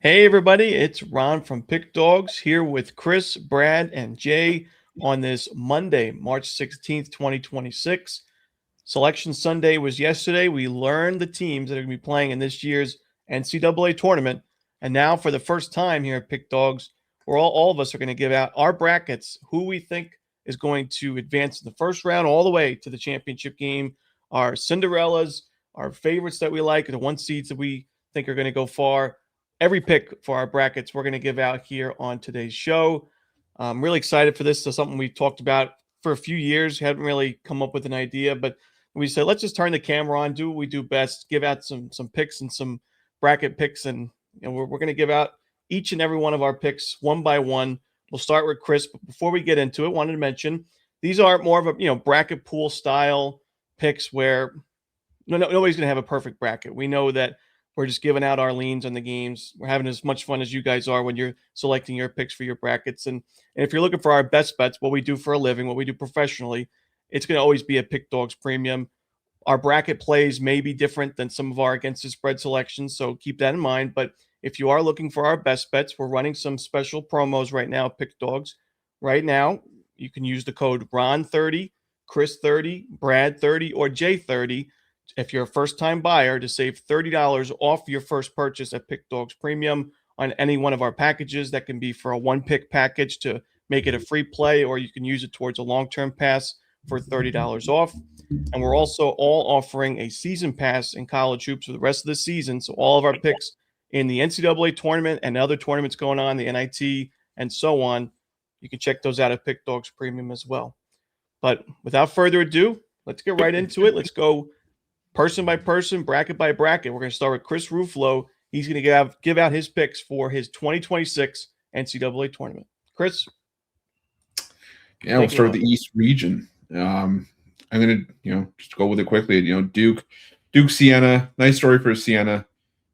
Hey everybody, it's Ron from Pick Dawgz here with Chris, Brad, and Jay on this Monday, March 16th, 2026. Selection Sunday was yesterday. We learned the teams that are going to be playing in this year's NCAA tournament. And now for the first time here at Pick Dawgz, all of us are going to give out our brackets, who we think is going to advance in the first round all the way to the championship game, our Cinderellas, our favorites that we like, the one seeds that we think are going to go far. Every pick for our brackets we're going to give out here on today's show. I'm really excited for this. So something we've talked about for a few years. Hadn't really come up with an idea, but we said let's just turn the camera on, do what we do best, give out some picks and some bracket picks, and we're going to give out each and every one of our picks one by one. We'll start with Chris, but before we get into it, wanted to mention these are more of a bracket pool style picks where nobody's going to have a perfect bracket. We know that we're just giving out our leans on the games. We're having as much fun as you guys are when you're selecting your picks for your brackets. And if you're looking for our best bets, what we do for a living, what we do professionally, it's going to always be a Pick Dawgz Premium. Our bracket plays may be different than some of our against the spread selections, so keep that in mind. But if you are looking for our best bets, we're running some special promos right now, Pick Dawgz. Right now, you can use the code RON30, Chris30, Brad30, or J30 if you're a first-time buyer to save $30 off your first purchase at Pick Dawgz Premium on any one of our packages. That can be for a one-pick package to make it a free play, or you can use it towards a long-term pass for $30 off. And we're also all offering a season pass in college hoops for the rest of the season. So all of our picks in the NCAA tournament and other tournaments going on, the NIT and so on, you can check those out at Pick Dawgz Premium as well. But without further ado, let's get right into it. Let's go person by person, bracket by bracket. We're going to start with Chris Ruffalo. He's going to give out his picks for his 2026 NCAA tournament. Chris? Yeah, we'll start with the East region. I'm going to, just go with it quickly. Duke, Siena. Nice story for Siena.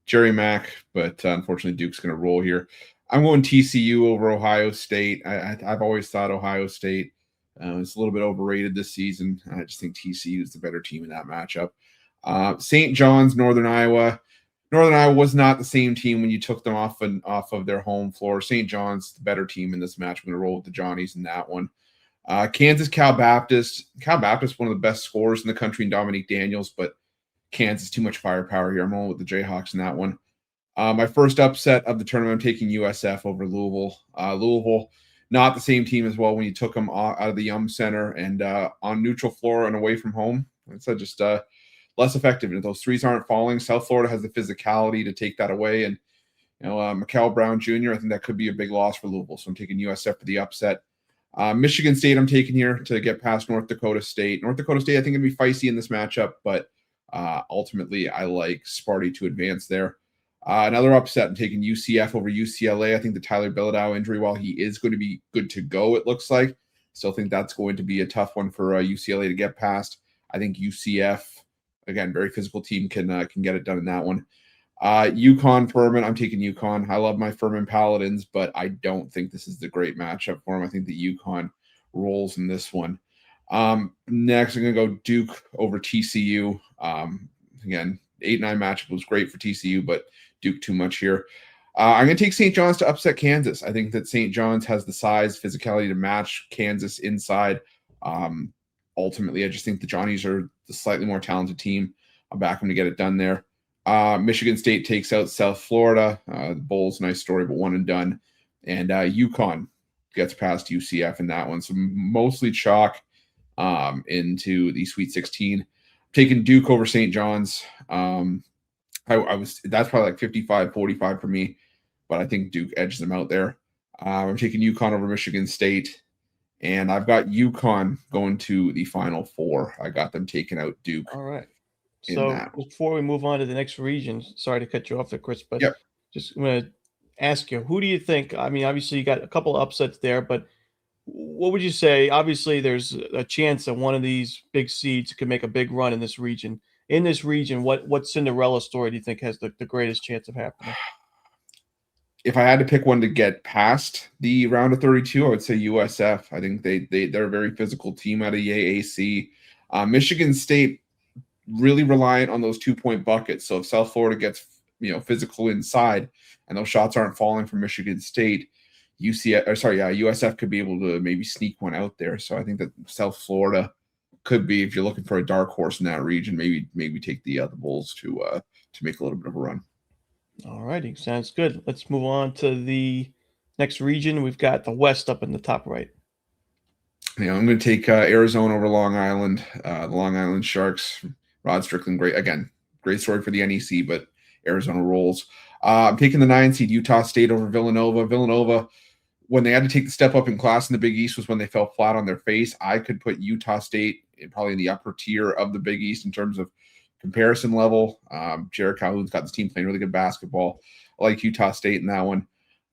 Jerry Mack, but unfortunately Duke's going to roll here. I'm going TCU over Ohio State. I've always thought Ohio State is a little bit overrated this season. I just think TCU is the better team in that matchup. St. John's, Northern Iowa. Northern Iowa was not the same team when you took them off of their home floor. St. John's, the better team in this match. I'm going to roll with the Johnnies in that one. Kansas, Cal Baptist. Cal Baptist, one of the best scorers in the country, and Dominique Daniels, but Kansas, too much firepower here. I'm rolling with the Jayhawks in that one. My first upset of the tournament, I'm taking USF over Louisville. Louisville, not the same team as well when you took them out of the Yum Center and on neutral floor and away from home. It's just less effective. And those threes aren't falling. South Florida has the physicality to take that away. And, Mikal Brown Jr., I think that could be a big loss for Louisville. So I'm taking USF for the upset. Michigan State, I'm taking here to get past North Dakota State. North Dakota State, I think, going to be feisty in this matchup, but ultimately I like Sparty to advance there. Another upset, I'm taking UCF over UCLA. I think the Tyler Bilodeau injury, while he is going to be good to go, it looks like, still think that's going to be a tough one for UCLA to get past. I think UCF, again, very physical team, can get it done in that one. UConn, Furman, I'm taking UConn. I love my Furman Paladins, but I don't think this is the great matchup for them. I think the UConn rolls in this one. Next, I'm going to go Duke over TCU. Again, 8-9 matchup was great for TCU, but Duke too much here. I'm going to take St. John's to upset Kansas. I think that St. John's has the size, physicality to match Kansas inside. Ultimately, I just think the Johnnies are the slightly more talented team. I'll back them to get it done there. Michigan State takes out South Florida. The Bulls, nice story, but one and done. And UConn gets past UCF in that one. So mostly chalk into the Sweet 16. Taking Duke over St. John's. That's probably like 55-45 for me, but I think Duke edges them out there. I'm taking UConn over Michigan State, and I've got UConn going to the Final Four. I got them taking out Duke. All right. So before we move on to the next region, sorry to cut you off there, Chris, but just I'm going to ask you, who do you think? I mean, obviously you got a couple of upsets there, but what would you say? Obviously, there's a chance that one of these big seeds could make a big run in this region. In this region, what Cinderella story do you think has the greatest chance of happening? If I had to pick one to get past the round of 32, I would say USF. I think they're a very physical team out of AAC. Michigan State, really reliant on those 2-point buckets. So if South Florida gets physical inside, and those shots aren't falling from Michigan State, USF could be able to maybe sneak one out there. So I think that South Florida could be, if you're looking for a dark horse in that region, maybe take the Bulls to make a little bit of a run. All righty, sounds good. Let's move on to the next region. We've got the West up in the top right. I'm going to take Arizona over Long Island. The Long Island Sharks, Rod Strickland, great story for the NEC, but Arizona rolls. I'm taking the 9 seed Utah State over Villanova. Villanova, when they had to take the step up in class in the Big East, was when they fell flat on their face. I could put Utah State probably in the upper tier of the Big East in terms of comparison level. Jared Calhoun's got this team playing really good basketball. I like Utah State in that one.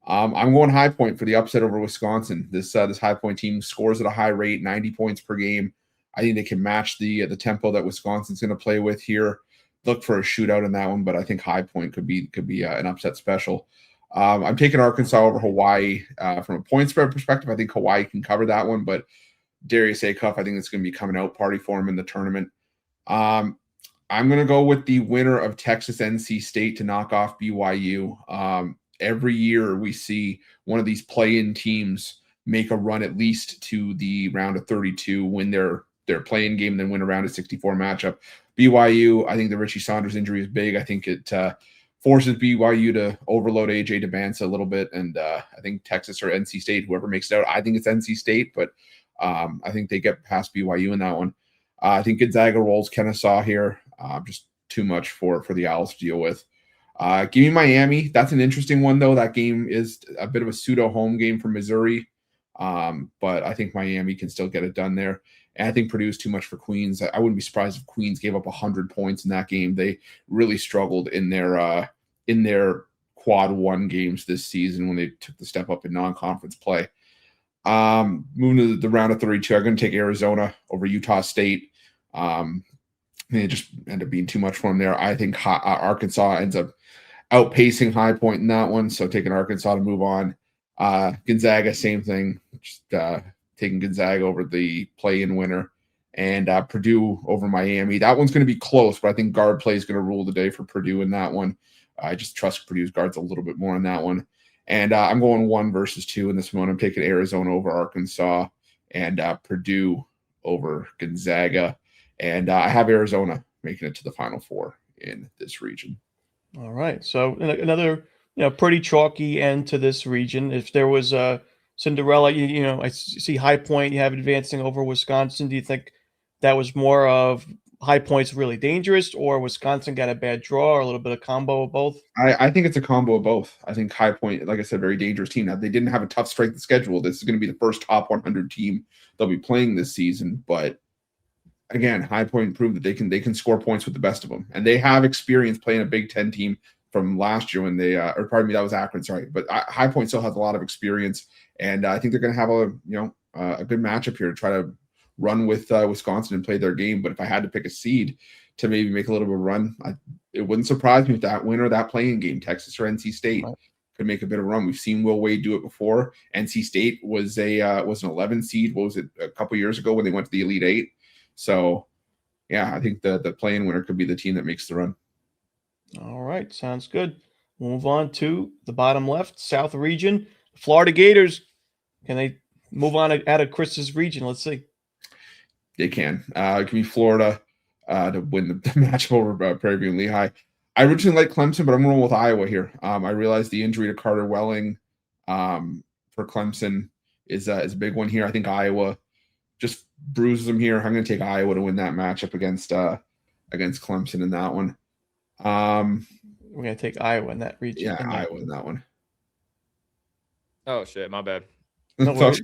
I'm going High Point for the upset over Wisconsin. This High Point team scores at a high rate, 90 points per game. I think they can match the tempo that Wisconsin's going to play with here. Look for a shootout in that one, but I think High Point could be an upset special. I'm taking Arkansas over Hawaii from a point spread perspective. I think Hawaii can cover that one, but Darius Acuff, I think it's going to be coming out party for him in the tournament. I'm going to go with the winner of Texas NC State to knock off BYU. Every year we see one of these play-in teams make a run at least to the round of 32, win their play-in game, and then win a round of 64 matchup. BYU, I think the Richie Saunders injury is big. I think it forces BYU to overload AJ DeBanza a little bit, and I think Texas or NC State, whoever makes it out, I think it's NC State, but I think they get past BYU in that one. I think Gonzaga rolls Kennesaw here. Just too much for the Owls to deal with. Give me Miami. That's an interesting one, though. That game is a bit of a pseudo home game for Missouri, but I think Miami can still get it done there. And I think Purdue is too much for Queens. I wouldn't be surprised if Queens gave up 100 points in that game. They really struggled in their quad one games this season when they took the step up in non-conference play. Moving to the round of 32, I'm going to take Arizona over Utah State. It just ended up being too much for them there. I think Arkansas ends up outpacing High Point in that one, so taking Arkansas to move on. Gonzaga, same thing. Just taking Gonzaga over the play-in winner. And Purdue over Miami. That one's going to be close, but I think guard play is going to rule the day for Purdue in that one. I just trust Purdue's guards a little bit more in that one. And I'm going 1 versus 2 in this one. I'm taking Arizona over Arkansas and Purdue over Gonzaga. And I have Arizona making it to the Final Four in this region. All right. So another pretty chalky end to this region. If there was a Cinderella, I see High Point you have advancing over Wisconsin. Do you think that was more of High Point's really dangerous, or Wisconsin got a bad draw, or a little bit of combo of both? I think it's a combo of both. I think High Point, like I said, very dangerous team. Now, they didn't have a tough strength of schedule. This is going to be the first top 100 team they'll be playing this season. But again, High Point proved that they can score points with the best of them. And they have experience playing a Big Ten team from last year when they, or pardon me, that was Akron, sorry. But High Point still has a lot of experience. And I think they're going to have a good matchup here to try to run with Wisconsin and play their game. But if I had to pick a seed to maybe make a little bit of a run, it wouldn't surprise me if that winner of that playing game, Texas or NC State, could make a bit of a run. We've seen Will Wade do it before. NC State was an 11 seed. What was it, a couple years ago when they went to the Elite Eight? So, yeah, I think the play-in winner could be the team that makes the run. All right, sounds good. We'll move on to the bottom left, South region. Florida Gators, can they move on out of Chris's region? Let's see. They can. Give me Florida to win the matchup over Prairie View and Lehigh. I originally liked Clemson, but I'm rolling with Iowa here. I realized the injury to Carter Welling for Clemson is a big one here. I think Iowa just bruises them here. I'm going to take Iowa to win that matchup against Clemson in that one. We're going to take Iowa in that region. Yeah, Iowa in that one. Oh, shit. My bad. Give me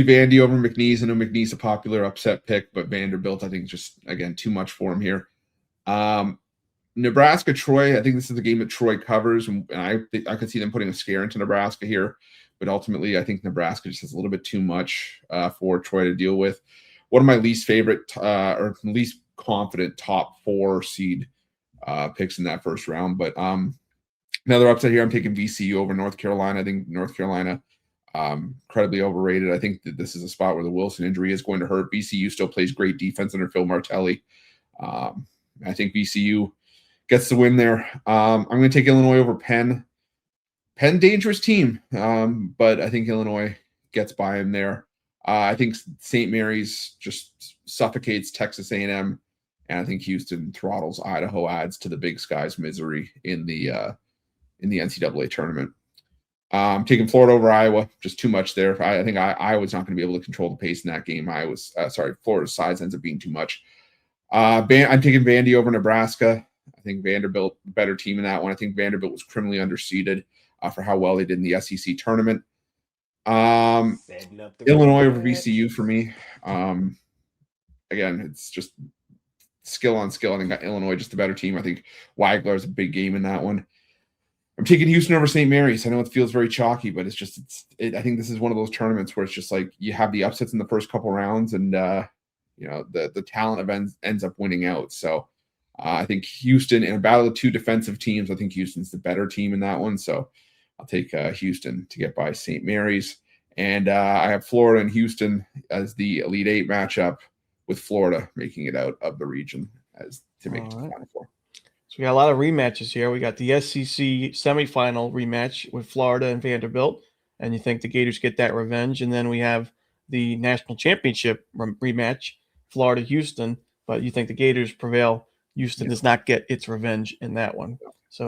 Vandy over McNeese. I know McNeese a popular upset pick, but Vanderbilt, I think, just, again, too much for him here. Nebraska, Troy, I think this is the game that Troy covers, and I could see them putting a scare into Nebraska here. But ultimately, I think Nebraska just has a little bit too much for Troy to deal with. One of my least favorite or least confident top 4 seed picks in that first round. But another upset here, I'm taking VCU over North Carolina. I think North Carolina incredibly overrated. I think that this is a spot where the Wilson injury is going to hurt. VCU still plays great defense under Phil Martelli. I think VCU gets the win there. I'm going to take Illinois over Penn. Penn, dangerous team, but I think Illinois gets by him there. I think St. Mary's just suffocates Texas A&M, and I think Houston throttles Idaho, adds to the Big Sky's misery in the NCAA tournament. Taking Florida over Iowa, just too much there. I think Iowa's not going to be able to control the pace in that game. Florida's size ends up being too much. I'm taking Vandy over Nebraska. I think Vanderbilt, better team in that one. I think Vanderbilt was criminally underseeded for how well they did in the SEC tournament. Illinois over VCU for me. Again, it's just skill on skill. I think Illinois just a better team. I think Wagler is a big game in that one. I'm taking Houston over St. Mary's. I know it feels very chalky, but I think this is one of those tournaments where it's just like you have the upsets in the first couple rounds, and the talent ends up winning out. So I think Houston, in a battle of two defensive teams, I think Houston's the better team in that one. So I'll take Houston to get by St. Mary's. And I have Florida and Houston as the Elite Eight matchup, with Florida making it out of the region as to make it to the Final Four. So we got a lot of rematches here. We got the SEC semifinal rematch with Florida and Vanderbilt, and you think the Gators get that revenge. And then we have the national championship rematch, Florida-Houston, but you think the Gators prevail. Houston does not get its revenge in that one. So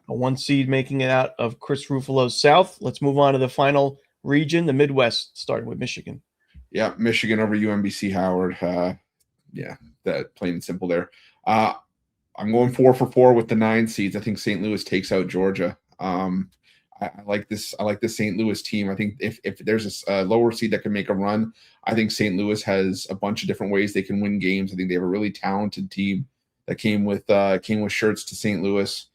a 1 seed making it out of Chris Ruffalo's South. Let's move on to the final region, the Midwest, starting with Michigan. Yeah, Michigan over UMBC Howard. That plain and simple there. I'm going 4 for 4 with the 9 seeds. I think St. Louis takes out Georgia. I like this. I like the St. Louis team. I think if there's a lower seed that can make a run, I think St. Louis has a bunch of different ways they can win games. I think they have a really talented team that came with shirts to St. Louis.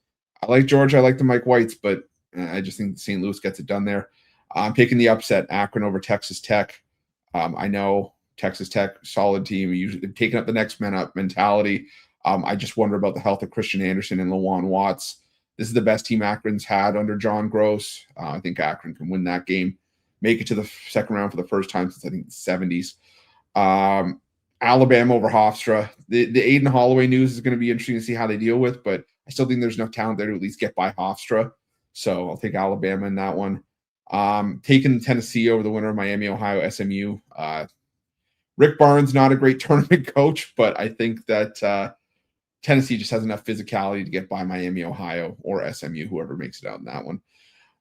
I like Georgia. I like the Mike Whites, but I just think St. Louis gets it done there. I'm picking the upset, Akron over Texas Tech. I know Texas Tech, solid team, usually taking up the next man up mentality. I just wonder about the health of Christian Anderson and Lawan Watts. This is the best team Akron's had under John Gross. I think Akron can win that game, make it to the second round for the first time since I think the 70s. Alabama over Hofstra. The Aiden Holloway news is going to be interesting to see how they deal with, but I still think there's enough talent there to at least get by Hofstra. So I'll take Alabama in that one. Taking Tennessee over the winner of Miami, Ohio, SMU. Rick Barnes, not a great tournament coach, but I think that Tennessee just has enough physicality to get by Miami, Ohio, or SMU, whoever makes it out in that one.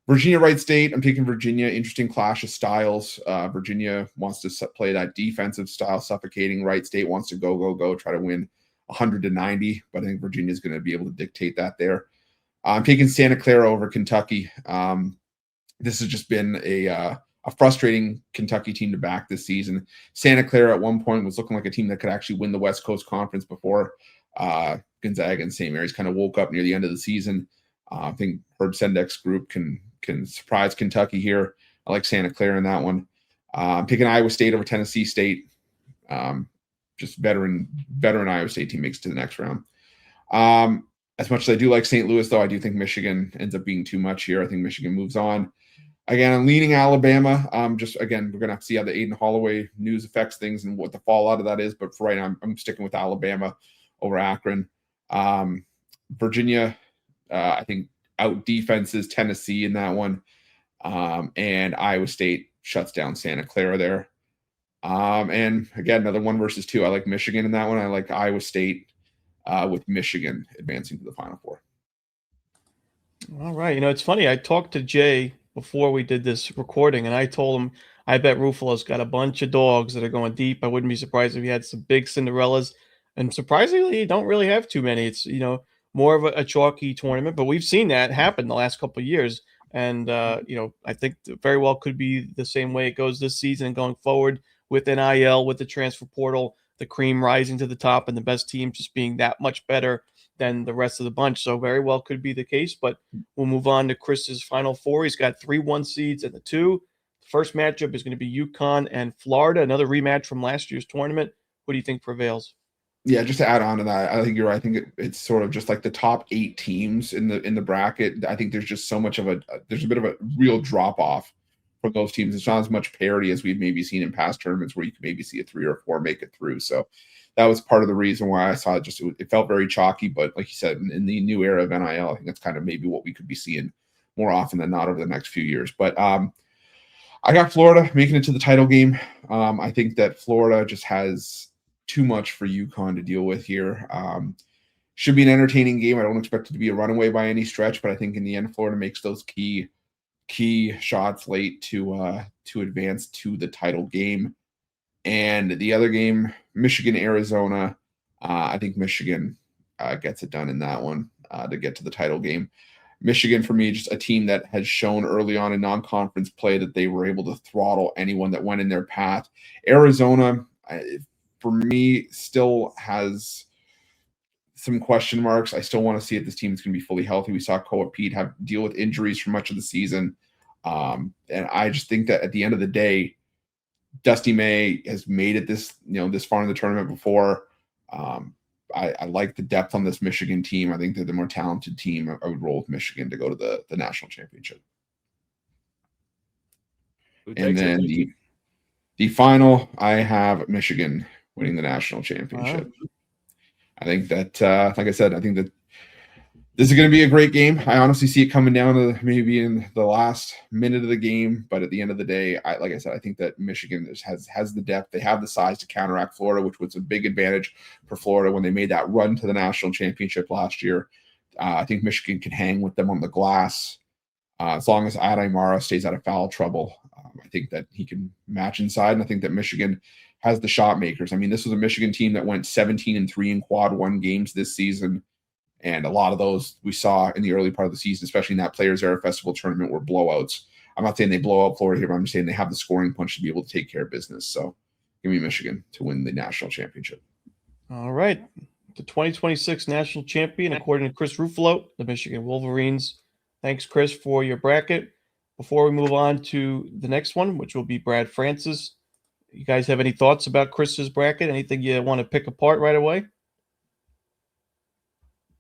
Virginia, Wright State. I'm taking Virginia. Interesting clash of styles. Virginia wants to play that defensive style, suffocating. Wright State wants to go, try to win 100-90, but I think Virginia is going to be able to dictate that there. I'm taking Santa Clara over Kentucky. This has just been a frustrating Kentucky team to back this season. Santa Clara at one point was looking like a team that could actually win the West Coast Conference before Gonzaga and St. Mary's kind of woke up near the end of the season. I think Herb Sendek's group can surprise Kentucky here. I like Santa Clara in that one. I'm picking Iowa State over Tennessee State. Just veteran Iowa State team makes it to the next round. As much as I do like St. Louis, though, I do think Michigan ends up being too much here. I think Michigan moves on. Again, I'm leaning Alabama. We're going to have to see how the Aiden Holloway news affects things and what the fallout of that is. But for right now, I'm sticking with Alabama over Akron. Virginia, I think, out defenses Tennessee in that one. And Iowa State shuts down Santa Clara there. And again, another 1 versus 2. I like Michigan in that one. I like Iowa State with Michigan advancing to the Final Four. All right. It's funny. I talked to Jay before we did this recording, and I told him I bet Ruffalo's got a bunch of dogs that are going deep. I wouldn't be surprised if he had some big Cinderellas, and surprisingly, you don't really have too many. It's more of a chalky tournament, but we've seen that happen the last couple of years, and I think very well could be the same way it goes this season and going forward with NIL, with the transfer portal, the cream rising to the top, and the best team just being that much better than the rest of the bunch. So very well could be the case, but we'll move on to Chris's Final Four. He's got 3 1 seeds and the 2. The first matchup is going to be UConn and Florida, another rematch from last year's tournament. What do you think prevails? Yeah, just to add on to that, I think you're right. I think it's sort of just like the top 8 teams in the bracket. I think there's just so much of there's a bit of a real drop off from those teams. It's not as much parity as we've maybe seen in past tournaments where you can maybe see a 3 or 4 make it through. So that was part of the reason why I saw it. It felt very chalky, but like you said, in the new era of NIL, I think that's kind of maybe what we could be seeing more often than not over the next few years. But I got Florida making it to the title game. I think that Florida just has too much for UConn to deal with here. Should be an entertaining game. I don't expect it to be a runaway by any stretch, but I think in the end, Florida makes those key shots late to advance to the title game. And the other game, Michigan, Arizona. I think Michigan gets it done in that one to get to the title game. Michigan, for me, just a team that has shown early on in non-conference play that they were able to throttle anyone that went in their path. Arizona, for me, still has some question marks. I still want to see if this team is going to be fully healthy. We saw Koa Pete deal with injuries for much of the season. And I just think that at the end of the day, Dusty May has made it this far in the tournament before. I like the depth on this Michigan team. I think they're the more talented team. I would roll with Michigan to go to the national championship. And then the final, I have Michigan winning the national championship. Wow. I think that, like I said, I think that this is going to be a great game. I honestly see it coming down to maybe in the last minute of the game, but at the end of the day, like I said, I think that Michigan has the depth. They have the size to counteract Florida, which was a big advantage for Florida when they made that run to the national championship last year. I think Michigan can hang with them on the glass as long as Adaimara stays out of foul trouble. I think that he can match inside, and I think that Michigan has the shot makers. I mean, this was a Michigan team that went 17-3 in quad one games this season. And a lot of those we saw in the early part of the season, especially in that Players Era Festival tournament, were blowouts. I'm not saying they blow out Florida here, but I'm just saying they have the scoring punch to be able to take care of business. So give me Michigan to win the national championship. All right. The 2026 national champion, according to Chris Ruffalo, the Michigan Wolverines. Thanks, Chris, for your bracket. Before we move on to the next one, which will be Brad Francis, you guys have any thoughts about Chris's bracket? Anything you want to pick apart right away?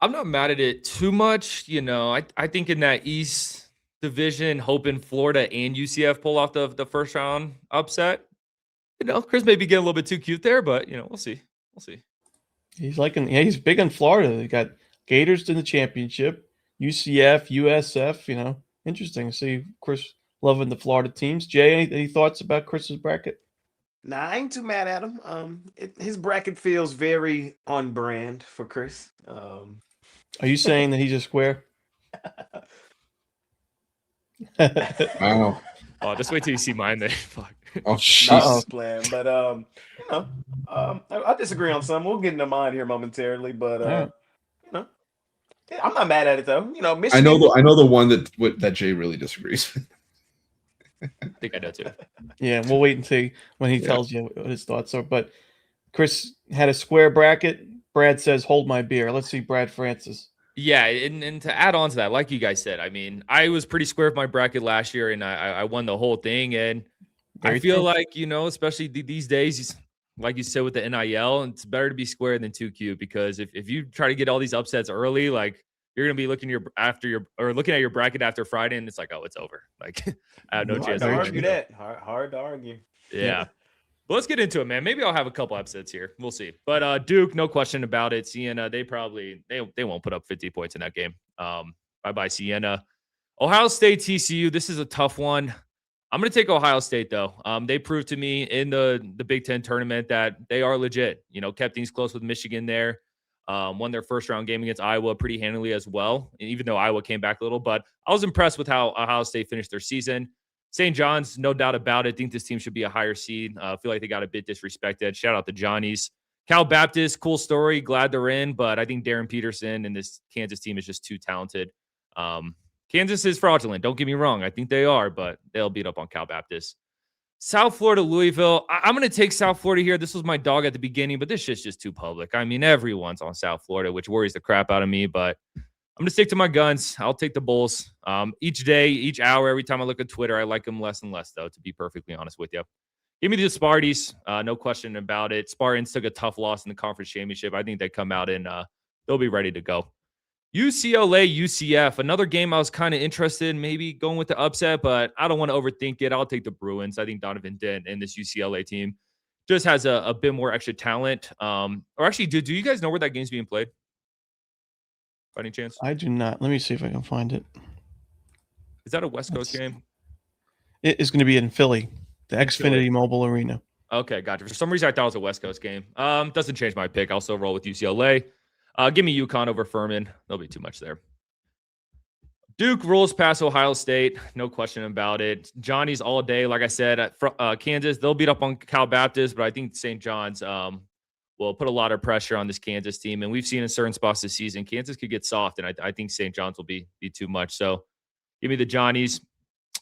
I'm not mad at it too much. I think in that East division, hoping Florida and UCF pull off the first round upset. Chris may be getting a little bit too cute there, but we'll see. He's big on Florida. They got Gators in the championship, UCF, USF. Interesting to see Chris loving the Florida teams. Jay, any thoughts about Chris's bracket? Nah, I ain't too mad at him. His bracket feels very on brand for Chris. Are you saying that he's a square? Wow. Oh, just wait till you see mine then. Fuck. Oh, shit. Plan. But I disagree on some. We'll get into mine here momentarily. But I'm not mad at it though. Michigan. I know the one that Jay really disagrees with. I think I know too. Yeah, we'll wait and see when he tells you what his thoughts are. But Chris had a square bracket. Brad says, "Hold my beer." Let's see, Brad Francis. Yeah, and to add on to that, like you guys said, I mean, I was pretty square with my bracket last year, and I won the whole thing. And I feel like, especially these days, like you said with the NIL, it's better to be square than too cute, because if you try to get all these upsets early, like you're gonna be looking at your bracket after Friday, and it's like, oh, it's over. Like I have no chance. Hard to argue that. Hard to argue. Yeah. Well, let's get into it, man. Maybe I'll have a couple upsets here. We'll see. But Duke, no question about it. Siena, they won't put up 50 points in that game. Bye-bye, Siena. Ohio State, TCU, this is a tough one. I'm going to take Ohio State, though. They proved to me in the Big Ten tournament that they are legit. Kept things close with Michigan there. Won their first-round game against Iowa pretty handily as well, even though Iowa came back a little. But I was impressed with how Ohio State finished their season. St. John's, no doubt about it. I think this team should be a higher seed. I feel like they got a bit disrespected. Shout out to Johnnies. Cal Baptist, cool story. Glad they're in, but I think Darren Peterson and this Kansas team is just too talented. Kansas is fraudulent. Don't get me wrong. I think they are, but they'll beat up on Cal Baptist. South Florida, Louisville. I'm going to take South Florida here. This was my dog at the beginning, but this shit's just too public. I mean, everyone's on South Florida, which worries the crap out of me, but I'm going to stick to my guns. I'll take the Bulls. Each day, each hour, every time I look at Twitter, I like them less and less, though, to be perfectly honest with you. Give me the Sparties. No question about it. Spartans took a tough loss in the conference championship. I think they come out and they'll be ready to go. UCLA, UCF. Another game I was kind of interested in maybe going with the upset, but I don't want to overthink it. I'll take the Bruins. I think Donovan Dent and this UCLA team just has a bit more extra talent. Or actually, do you guys know where that game's being played? By any chance? I do not. Let me see if I can find it. Is that a West Coast game? It is going to be in Philly, the In Philly. Xfinity Mobile Arena. Okay, gotcha. For some reason, I thought it was a West Coast game. Doesn't change my pick. I'll still roll with UCLA. Give me UConn over Furman. There'll be too much there. Duke rolls past Ohio State. No question about it. Johnny's all day. Like I said, at Kansas, they'll beat up on Cal Baptist, but I think St. John's will put a lot of pressure on this Kansas team. And we've seen in certain spots this season, Kansas could get soft, and I think St. John's will be too much. So give me the Johnnies.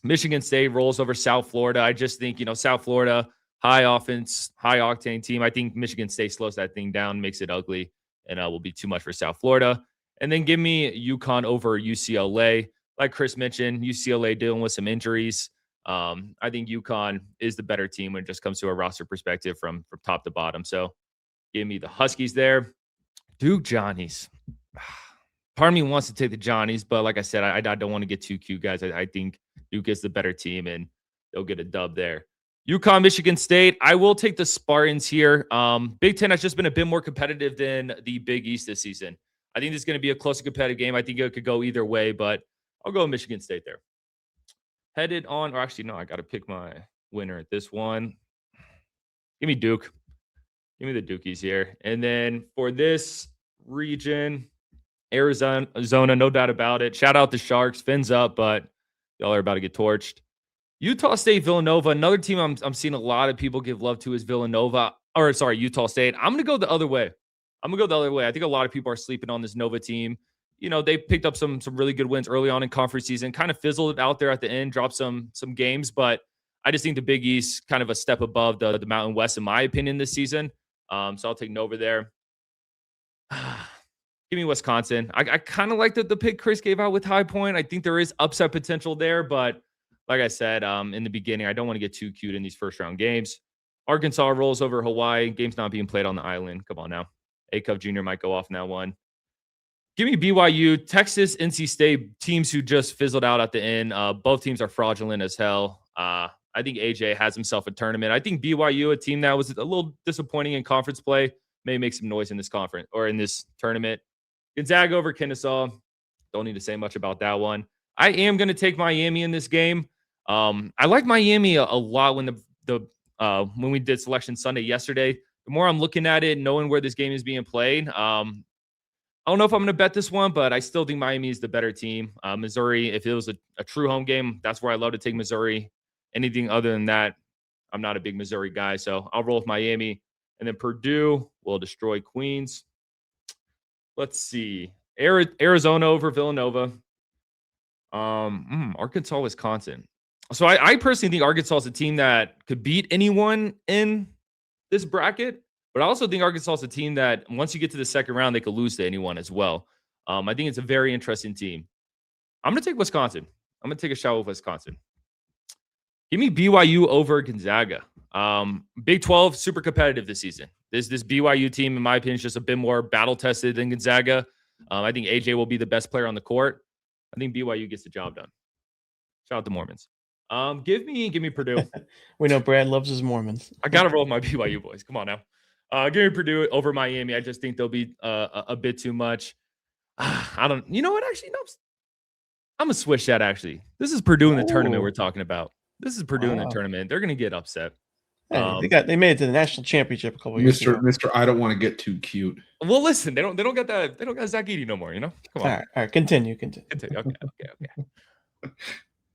Michigan State rolls over South Florida. I just think, South Florida, high offense, high octane team. I think Michigan State slows that thing down, makes it ugly, and will be too much for South Florida. And then give me UConn over UCLA. Like Chris mentioned, UCLA dealing with some injuries. I think UConn is the better team when it just comes to a roster perspective from top to bottom. So give me the Huskies there. Duke Johnnies. Part of me wants to take the Johnnies, but like I said, I don't want to get too cute, guys. I think Duke is the better team, and they'll get a dub there. UConn, Michigan State. I will take the Spartans here. Big Ten has just been a bit more competitive than the Big East this season. I think this is going to be a close and competitive game. I think it could go either way, but I'll go with Michigan State there. Headed on, or actually, no, I got to pick my winner at this one. Give me Duke. Give me the Dukies here. And then for this region, Arizona, no doubt about it. Shout out the Sharks. Fins up, but y'all are about to get torched. Utah State, Villanova. Another team I'm seeing a lot of people give love to is Villanova. Or sorry, Utah State. I'm going to go the other way. I think a lot of people are sleeping on this Nova team. They picked up some really good wins early on in conference season, kind of fizzled out there at the end, dropped some games, but I just think the Big East kind of a step above the Mountain West, in my opinion, this season. So I'll take Nova there. Give me Wisconsin. I kind of like the pick Chris gave out with High Point. I think there is upset potential there, but like I said in the beginning, I don't want to get too cute in these first round games. Arkansas rolls over Hawaii. Game's not being played on the island. Come on now. A-Cup Jr. might go off in that one. Give me BYU, Texas, NC State, teams who just fizzled out at the end. Both teams are fraudulent as hell. I think AJ has himself a tournament. I think BYU, a team that was a little disappointing in conference play, may make some noise in this conference or in this tournament. Gonzaga over Kennesaw. Don't need to say much about that one. I am going to take Miami in this game. I like Miami a lot when when we did Selection Sunday yesterday. The more I'm looking at it, knowing where this game is being played, I don't know if I'm going to bet this one, but I still think Miami is the better team. Missouri, if it was a true home game, that's where I love to take Missouri. Anything other than that, I'm not a big Missouri guy, so I'll roll with Miami. And then Purdue will destroy Queens. Let's see. Arizona over Villanova. Arkansas, Wisconsin. So I personally think Arkansas is a team that could beat anyone in this bracket. But I also think Arkansas is a team that once you get to the second round, they could lose to anyone as well. I think it's a very interesting team. I'm going to take Wisconsin. I'm going to take a shot with Wisconsin. Give me BYU over Gonzaga. Big 12, super competitive this season. This BYU team, in my opinion, is just a bit more battle-tested than Gonzaga. I think AJ will be the best player on the court. I think BYU gets the job done. Shout out the Mormons. Give me Purdue. We know Brad loves his Mormons. I got to roll with my BYU boys. Come on now. Give me Purdue over Miami. I just think they'll be a bit too much. I don't. You know what? Actually, no. I'm gonna switch that. Actually, this is Purdue in the tournament we're talking about. This is Purdue in the tournament. They're gonna get upset. Hey, they made it to the national championship a couple of years ago. Mr. I don't want to get too cute. Well, listen, they don't get that. They don't got Zach Edey no more. Come on. All right. Continue. Okay.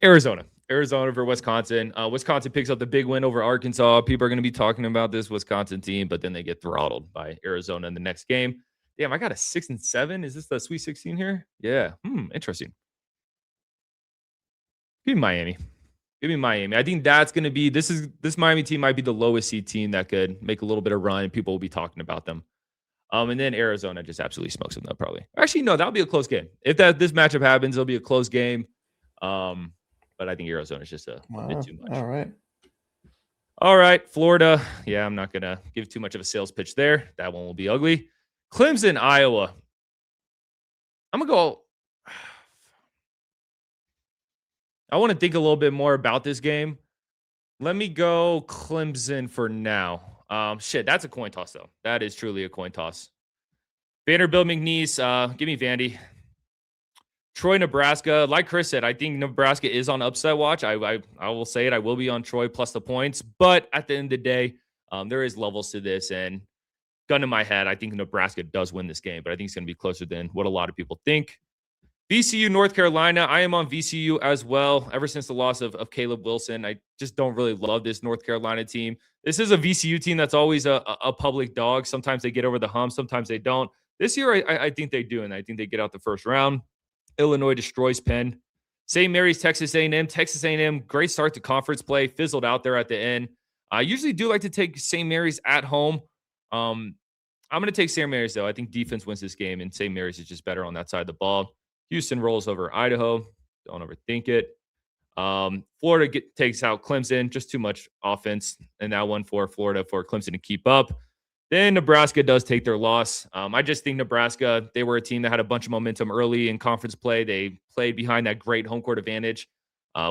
Arizona over Wisconsin. Wisconsin picks up the big win over Arkansas. People are going to be talking about this Wisconsin team, but then they get throttled by Arizona in the next game. Damn, I got a 6-7. Is this the Sweet 16 here? Yeah. Interesting. Give me Miami. I think that's going to be this Miami team might be the lowest seed team that could make a little bit of run. People will be talking about them. And then Arizona just absolutely smokes them, though, probably. Actually, no, that'll be a close game. If this matchup happens, it'll be a close game. But I think Arizona is just a bit too much. All right, Florida. Yeah, I'm not going to give too much of a sales pitch there. That one will be ugly. Clemson, Iowa. I'm going to go. I want to think a little bit more about this game. Let me go Clemson for now. Shit, that's a coin toss, though. That is truly a coin toss. Vanderbilt, McNeese, give me Vandy. Troy, Nebraska. Like Chris said, I think Nebraska is on upset watch. I will say it. I will be on Troy plus the points. But at the end of the day, there is levels to this. And gun in my head, I think Nebraska does win this game. But I think it's going to be closer than what a lot of people think. VCU, North Carolina. I am on VCU as well. Ever since the loss of Caleb Wilson, I just don't really love this North Carolina team. This is a VCU team that's always a public dog. Sometimes they get over the hump. Sometimes they don't. This year, I think they do. And I think they get out the first round. Illinois destroys Penn. St. Mary's, Texas A&M. Texas A&M, great start to conference play. Fizzled out there at the end. I usually do like to take St. Mary's at home. I'm going to take St. Mary's, though. I think defense wins this game, and St. Mary's is just better on that side of the ball. Houston rolls over Idaho. Don't overthink it. Florida takes out Clemson. Just too much offense in that one for Florida for Clemson to keep up. Then Nebraska does take their loss. I just think Nebraska, they were a team that had a bunch of momentum early in conference play. They played behind that great home court advantage.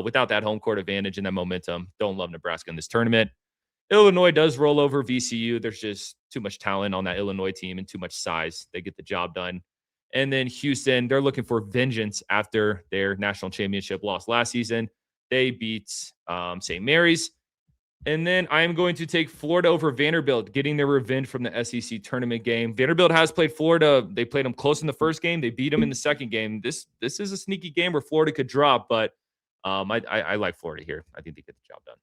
Without that home court advantage and that momentum, don't love Nebraska in this tournament. Illinois does roll over VCU. There's just too much talent on that Illinois team and too much size. They get the job done. And then Houston, they're looking for vengeance after their national championship loss last season. They beat St. Mary's. And then I am going to take Florida over Vanderbilt, getting their revenge from the SEC tournament game. Vanderbilt has played Florida. They played them close in the first game. They beat them in the second game. This is a sneaky game where Florida could drop, but I like Florida here. I think they get the job done.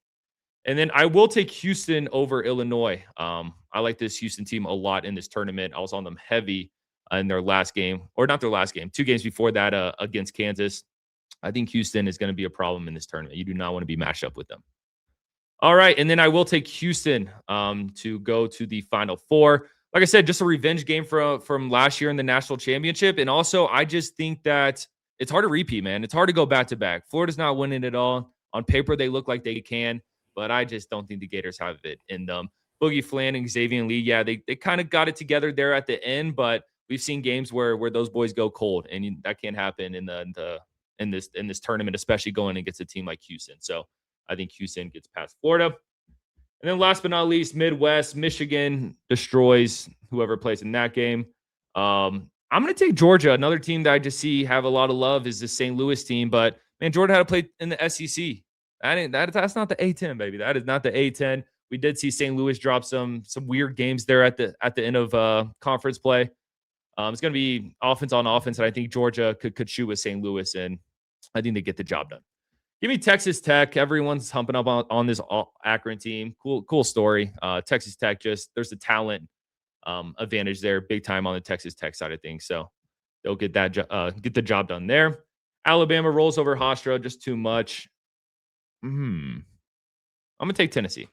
And then I will take Houston over Illinois. I like this Houston team a lot in this tournament. I was on them heavy in their last game, or not their last game, 2 games before that against Kansas. I think Houston is going to be a problem in this tournament. You do not want to be matched up with them. All right, and then I will take Houston to go to the Final Four. Like I said, just a revenge game from last year in the national championship. And also, I just think that it's hard to repeat, man. It's hard to go back-to-back. Florida's not winning it all. On paper, they look like they can, but I just don't think the Gators have it in them. Boogie Flan and Xavier Lee, yeah, they kind of got it together there at the end, but we've seen games where those boys go cold, and that can't happen in this tournament, especially going against a team like Houston. So I think Houston gets past Florida. And then last but not least, Midwest, Michigan destroys whoever plays in that game. I'm going to take Georgia. Another team that I just see have a lot of love is the St. Louis team. But, man, Georgia had to play in the SEC. That's not the A-10, baby. That is not the A-10. We did see St. Louis drop some weird games there at the end of conference play. It's going to be offense on offense, and I think Georgia could shoot with St. Louis, and I think they get the job done. Give me Texas Tech. Everyone's humping up on this Akron team. Cool story. Texas Tech, there's a talent advantage there, big time on the Texas Tech side of things. So they'll get the job done there. Alabama rolls over Hofstra, just too much. I'm gonna take Tennessee.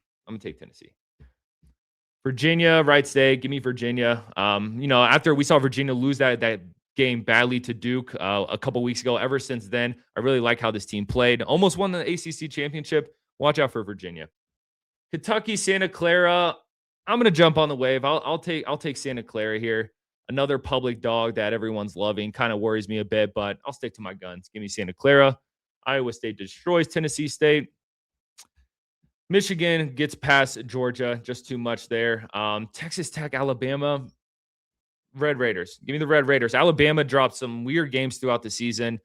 Virginia, Wright State. Give me Virginia. After we saw Virginia lose that game badly to Duke a couple weeks ago. Ever since then, I really like how this team played. Almost won the ACC championship. Watch out for Virginia. Kentucky, Santa Clara. I'm gonna jump on the wave. I'll take Santa Clara here. Another public dog that everyone's loving. Kind of worries me a bit, but I'll stick to my guns. Give me Santa Clara. Iowa State destroys Tennessee State. Michigan gets past Georgia. Just too much there. Texas Tech, Alabama. Red Raiders. Give me the Red Raiders. Alabama dropped some weird games throughout the season.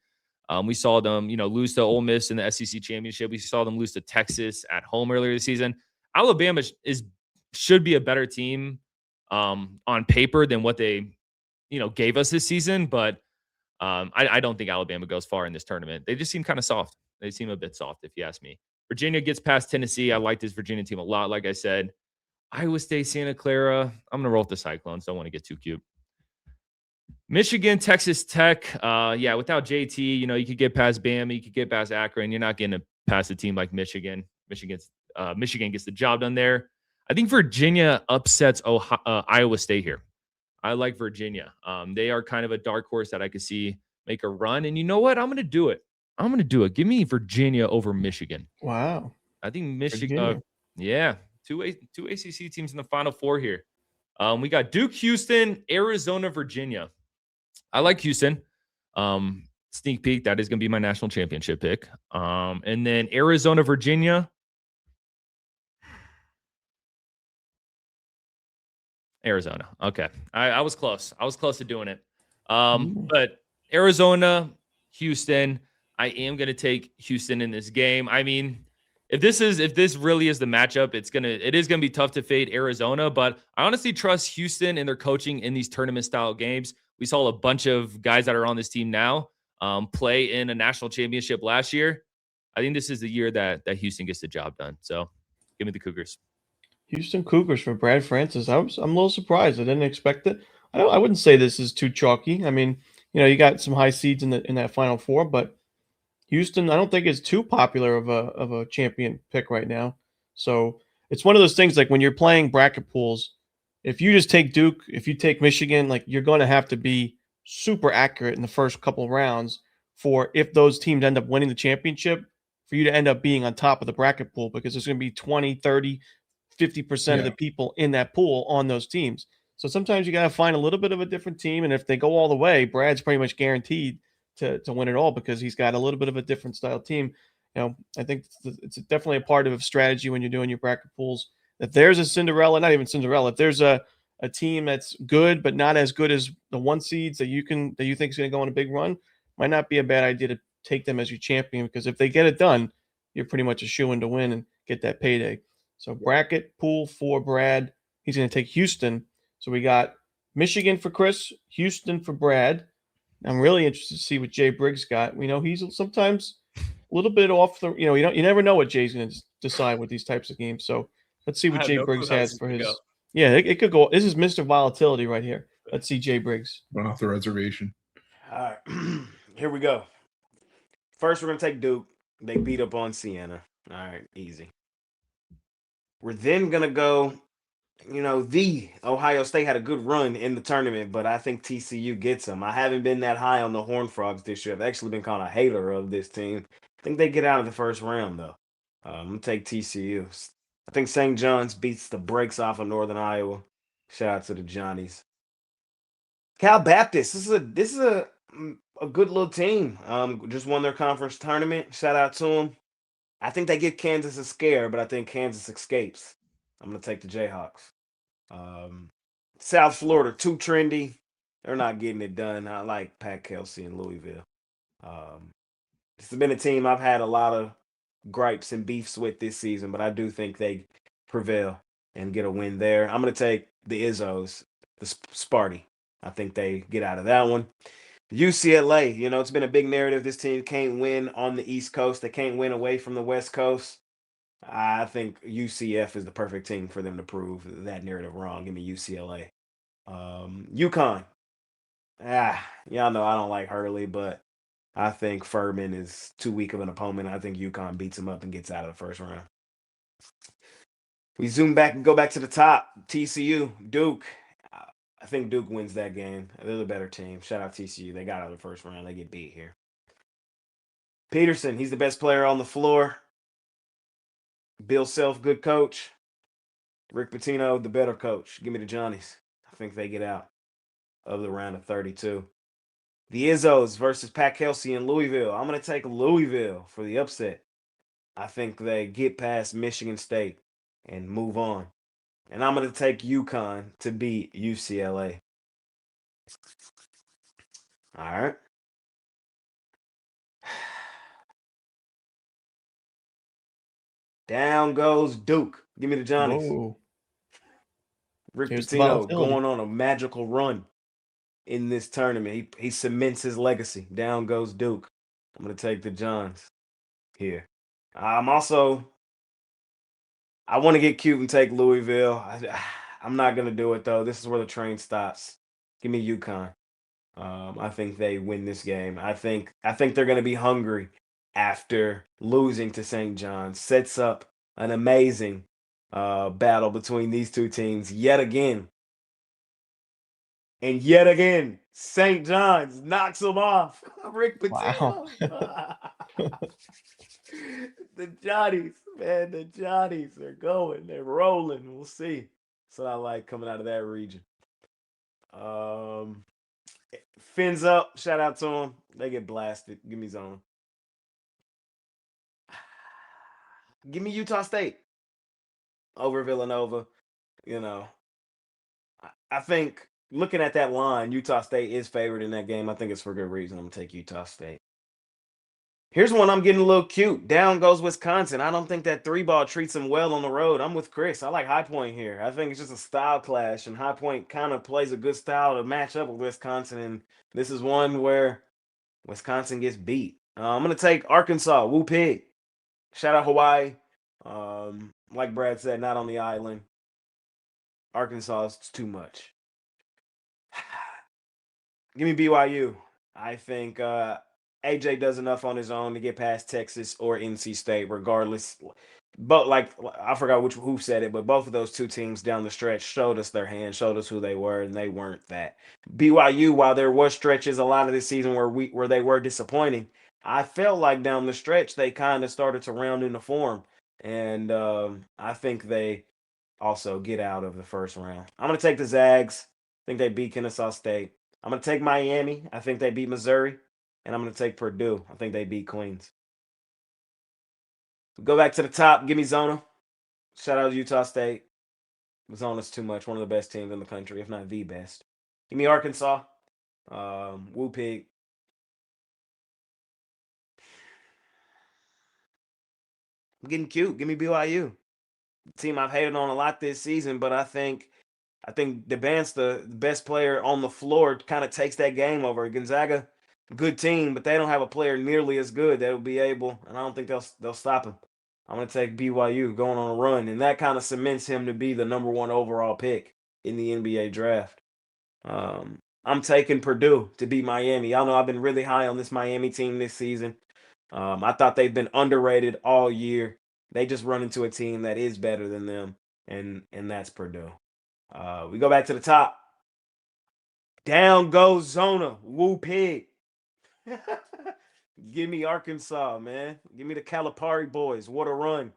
We saw them, lose to Ole Miss in the SEC championship. We saw them lose to Texas at home earlier this season. Alabama should be a better team on paper than what they, gave us this season. But I don't think Alabama goes far in this tournament. They just seem kind of soft. They seem a bit soft, if you ask me. Virginia gets past Tennessee. I like this Virginia team a lot. Like I said, Iowa State, Santa Clara. I'm going to roll with the Cyclones. Don't want to get too cute. Michigan, Texas Tech. Without JT, you could get past Bama. You could get past Akron. You're not getting past a team like Michigan. Michigan gets the job done there. I think Virginia upsets Iowa State here. I like Virginia. They are kind of a dark horse that I could see make a run. And you know what? I'm going to do it. Give me Virginia over Michigan. Wow. I think Michigan. Two ACC teams in the Final Four here. We got Duke, Houston, Arizona, Virginia. I like Houston. Sneak peek, that is going to be my national championship pick. And then Arizona, Virginia. Arizona. Okay. I was close. I was close to doing it. Mm. But Arizona, Houston, I am going to take Houston in this game. I mean, if this really is the matchup, it is going to be tough to fade Arizona, but I honestly trust Houston and their coaching in these tournament style games. We saw a bunch of guys that are on this team now play in a national championship last year. I think this is the year that Houston gets the job done. So give me the Cougars. Houston Cougars for Brad Francis. I'm a little surprised. I didn't expect it. I wouldn't say this is too chalky. I mean, you got some high seeds in that Final Four, but Houston, I don't think is too popular of a champion pick right now. So it's one of those things like when you're playing bracket pools, if you just take Duke, if you take Michigan, like you're going to have to be super accurate in the first couple rounds for if those teams end up winning the championship, for you to end up being on top of the bracket pool because there's going to be 20, 30, 50% of Yeah. the people in that pool on those teams. So sometimes you got to find a little bit of a different team. And if they go all the way, Brad's pretty much guaranteed to win it all because he's got a little bit of a different style team. I think it's definitely a part of strategy when you're doing your bracket pools. If there's a Cinderella, not even Cinderella, if there's a team that's good but not as good as the one seeds that you think is going to go on a big run, might not be a bad idea to take them as your champion because if they get it done, you're pretty much a shoo-in to win and get that payday. So bracket pool for Brad, he's going to take Houston. So we got Michigan for Chris, Houston for Brad. I'm really interested to see what Jay Briggs got. We know he's sometimes a little bit off the. You never know what Jay's going to decide with these types of games. So let's see I what have Jay no clue Briggs how this has is for gonna his. go. Yeah, it could go. This is Mr. Volatility right here. Let's see Jay Briggs. Run off the reservation. All right, here we go. First, we're gonna take Duke. They beat up on Siena. All right, easy. We're then gonna go. The Ohio State had a good run in the tournament, but I think TCU gets them. I haven't been that high on the Horned Frogs this year. I've actually been kind of a hater of this team. I think they get out of the first round, though. I'm going to take TCU. I think St. John's beats the brakes off of Northern Iowa. Shout out to the Johnnies. Cal Baptist. This is a good little team. Just won their conference tournament. Shout out to them. I think they give Kansas a scare, but I think Kansas escapes. I'm going to take the Jayhawks. South Florida, too trendy. They're not getting it done. I like Pat Kelsey in Louisville. This has been a team I've had a lot of gripes and beefs with this season, but I do think they prevail and get a win there. I'm going to take the Izzos, the Sparty. I think they get out of that one. UCLA, it's been a big narrative. This team can't win on the East Coast. They can't win away from the West Coast. I think UCF is the perfect team for them to prove that narrative wrong. Give me UCLA. UConn. Y'all know I don't like Hurley, but I think Furman is too weak of an opponent. I think UConn beats him up and gets out of the first round. We zoom back and go back to the top. TCU, Duke. I think Duke wins that game. They're the better team. Shout out TCU. They got out of the first round. They get beat here. Peterson, he's the best player on the floor. Bill Self, good coach. Rick Pitino, the better coach. Give me the Johnnies. I think they get out of the round of 32. The Izzos versus Pat Kelsey in Louisville. I'm going to take Louisville for the upset. I think they get past Michigan State and move on. And I'm going to take UConn to beat UCLA. All right. Down goes Duke. Give me the Johnnies. Whoa. Rick Here's the Pitino volatility. going on a magical run in this tournament. He cements his legacy. Down goes Duke. I'm going to take the Johns here. I want to get cute and take Louisville. I'm not going to do it, though. This is where the train stops. Give me UConn. I think they win this game. I think they're going to be hungry after losing to St. John's. Sets up an amazing battle between these two teams yet again. And yet again, St. John's knocks them off. Rick Pitino. Wow. The Johnnies, man, the Johnnies are going. They're rolling. We'll see. That's what I like coming out of that region. Fins up. Shout out to them. They get blasted. Give me zone. Give me Utah State over Villanova. I think looking at that line, Utah State is favored in that game. I think it's for good reason. I'm gonna take Utah State. Here's one I'm getting a little cute. Down goes Wisconsin. I don't think that 3-ball treats them well on the road. I'm with Chris. I like High Point here. I think it's just a style clash, and High Point kind of plays a good style to match up with Wisconsin. And this is one where Wisconsin gets beat. I'm gonna take Arkansas. Woo pig. Shout out Hawaii. Like Brad said, not on the island. Arkansas is too much. Give me BYU. I think AJ does enough on his own to get past Texas or NC State, regardless. But like I forgot who said it, but both of those two teams down the stretch showed us their hand, showed us who they were, and they weren't that. BYU, while there was stretches a lot of this season where they were disappointing, I felt like down the stretch they kind of started to round into form, and I think they also get out of the first round. I'm gonna take the Zags. I think they beat Kennesaw State. I'm gonna take Miami. I think they beat Missouri, and I'm gonna take Purdue. I think they beat Queens. Go back to the top. Give me Zona. Shout out to Utah State. Zona's too much. One of the best teams in the country, if not the best. Give me Arkansas. Woo pig. I'm getting cute. Give me BYU. Team I've hated on a lot this season, but I think DeBan's the best player on the floor, kind of takes that game over. Gonzaga, good team, but they don't have a player nearly as good that will be able, and I don't think they'll stop him. I'm going to take BYU going on a run, and that kind of cements him to be the number 1 overall pick in the NBA draft. I'm taking Purdue to beat Miami. Y'all know I've been really high on this Miami team this season. I thought they've been underrated all year. They just run into a team that is better than them, and that's Purdue. We go back to the top. Down goes Zona. Woo pig. Give me Arkansas, man. Give me the Calipari boys. What a run.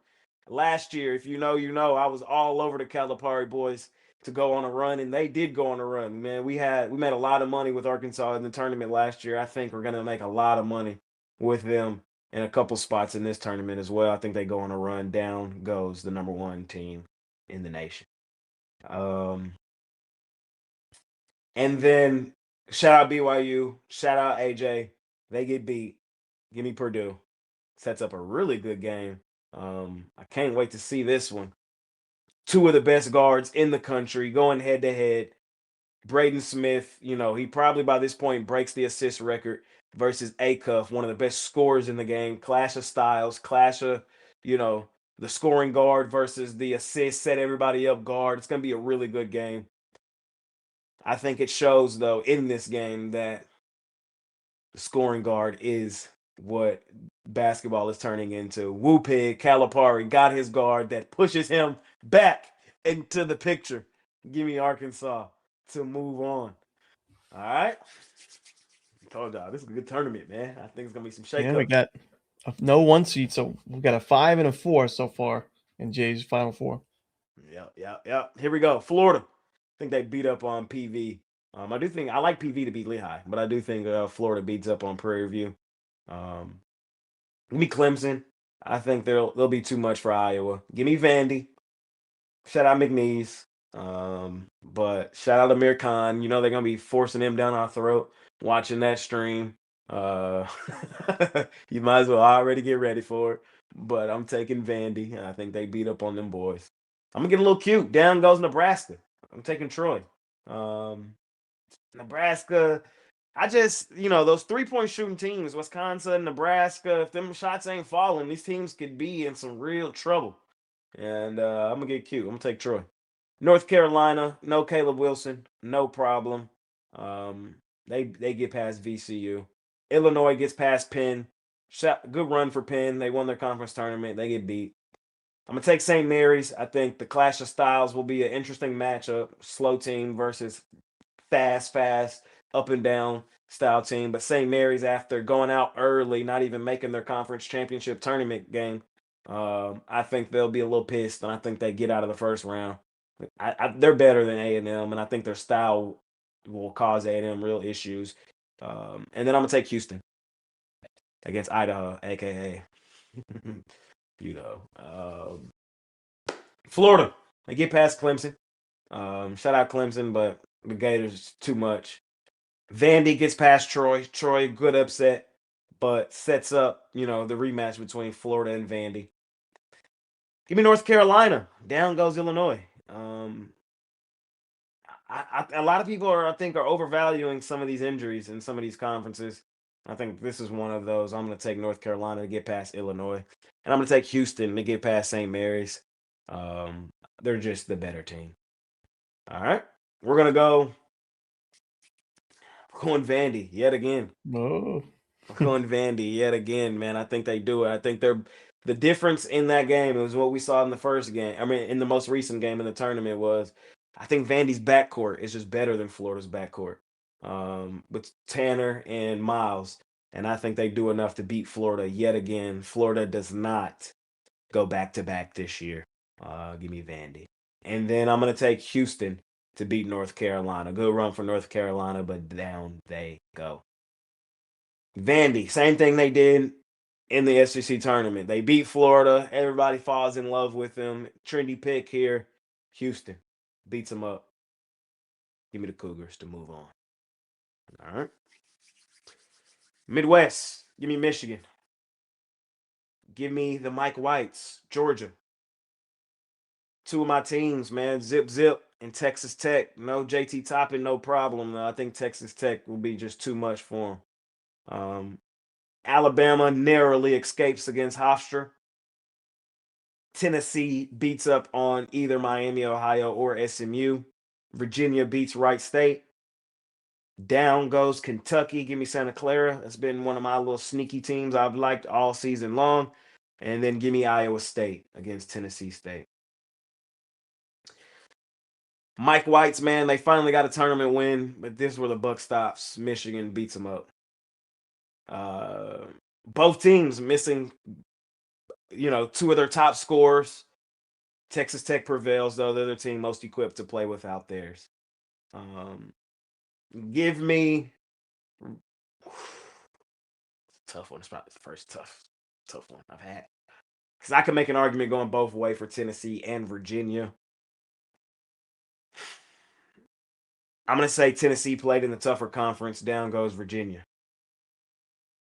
Last year, if you know, you know, I was all over the Calipari boys to go on a run, and they did go on a run, man. We made a lot of money with Arkansas in the tournament last year. I think we're gonna make a lot of money with them in a couple spots in this tournament as well. I think they go on a run. Down goes the number 1 team in the nation. And then shout out BYU, shout out AJ. They get beat. Give me Purdue. Sets up a really good game. I can't wait to see this one. 2 of the best guards in the country going head to head. Braden Smith, he probably by this point breaks the assist record versus Acuff, one of the best scorers in the game. Clash of styles, clash of, the scoring guard versus the assist, set everybody up guard. It's going to be a really good game. I think it shows, though, in this game that the scoring guard is what basketball is turning into. Woo pig, Calipari got his guard that pushes him back into the picture. Give me Arkansas to move on. All right. I told y'all, this is a good tournament, man. I think it's going to be some shake-up. Yeah, we got no 1 seed, so we got a 5 and a 4 so far in Jay's Final Four. Yep. Here we go. Florida. I think they beat up on PV. I like PV to beat Lehigh, but I do think Florida beats up on Prairie View. Give me Clemson. I think they'll be too much for Iowa. Give me Vandy. Shout out McNeese. But shout out Amir Khan. They're gonna be forcing him down our throat watching that stream. You might as well already get ready for it. But I'm taking Vandy. I think they beat up on them boys. I'm gonna get a little cute. Down goes Nebraska. I'm taking Troy. Nebraska. I just, those 3-point shooting teams, Wisconsin, Nebraska, if them shots ain't falling, these teams could be in some real trouble. And I'm going to get cute. I'm going to take Troy. North Carolina, no Caleb Wilson, no problem. They get past VCU. Illinois gets past Penn. Good run for Penn. They won their conference tournament. They get beat. I'm going to take St. Mary's. I think the clash of styles will be an interesting matchup. Slow team versus fast, up and down style team. But St. Mary's, after going out early, not even making their conference championship tournament game, I think they'll be a little pissed, and I think they get out of the first round. They're better than A&M, and I think their style will cause A&M real issues. And then I'm going to take Houston against Idaho, a.k.a. Florida. They get past Clemson. Shout out Clemson, but the Gators too much. Vandy gets past Troy. Troy, good upset, but sets up, the rematch between Florida and Vandy. Give me North Carolina. Down goes Illinois. A lot of people I think, are overvaluing some of these injuries in some of these conferences. I think this is one of those. I'm going to take North Carolina to get past Illinois, and I'm going to take Houston to get past St. Mary's. They're just the better team. All right, we're going to go. We're going Vandy yet again. Oh. We're going Vandy yet again, man. I think they do it. I think the difference in that game was what we saw in the first game. I mean, in the most recent game in the tournament was, I think Vandy's backcourt is just better than Florida's backcourt, with Tanner and Miles. And I think they do enough to beat Florida yet again. Florida does not go back-to-back this year. Give me Vandy. And then I'm going to take Houston to beat North Carolina. Good run for North Carolina, but down they go. Vandy, same thing they did in the SEC tournament. They beat Florida. Everybody falls in love with them. Trendy pick here. Houston beats them up. Give me the Cougars to move on. All right. Midwest, give me Michigan. Give me the Mike Whites, Georgia. Two of my teams, man, Zip, and Texas Tech. No JT Toppin, no problem. I think Texas Tech will be just too much for them. Alabama narrowly escapes against Hofstra. Tennessee beats up on either Miami, Ohio, or SMU. Virginia beats Wright State. Down goes Kentucky. Give me Santa Clara. That's been one of my little sneaky teams I've liked all season long. And then give me Iowa State against Tennessee State. Mike White's, man, they finally got a tournament win, but this is where the buck stops. Michigan beats them up. Both teams missing, two of their top scorers. Texas Tech prevails, though. They're the team most equipped to play without theirs. Give me tough one. It's probably the first tough one I've had, because I can make an argument going both ways for Tennessee and Virginia. I'm going to say Tennessee played in the tougher conference. Down goes Virginia.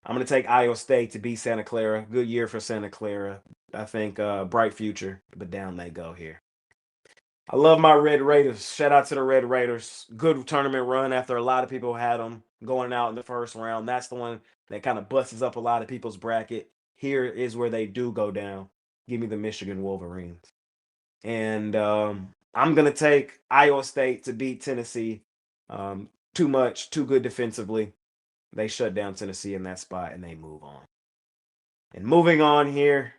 I'm going to take Iowa State to beat Santa Clara. Good year for Santa Clara. I think bright future, but down they go here. I love my Red Raiders. Shout out to the Red Raiders. Good tournament run after a lot of people had them going out in the first round. That's the one that kind of busts up a lot of people's bracket. Here is where they do go down. Give me the Michigan Wolverines. And I'm going to take Iowa State to beat Tennessee. Too much, too good defensively. They shut down Tennessee in that spot, and they move on. And moving on here,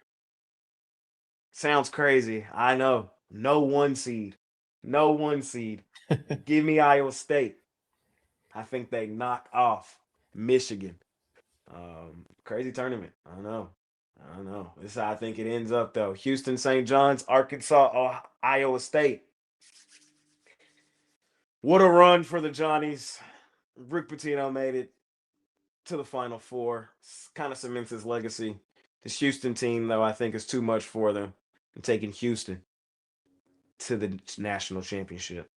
sounds crazy. I know. No one seed. Give me Iowa State. I think they knock off Michigan. Crazy tournament. I don't know. This is how I think it ends up, though. Houston, St. John's, Arkansas, Iowa State. What a run for the Johnnies. Rick Pitino made it to the Final Four. Kind of cements his legacy. This Houston team, though, I think is too much for them. I'm taking Houston to the national championship.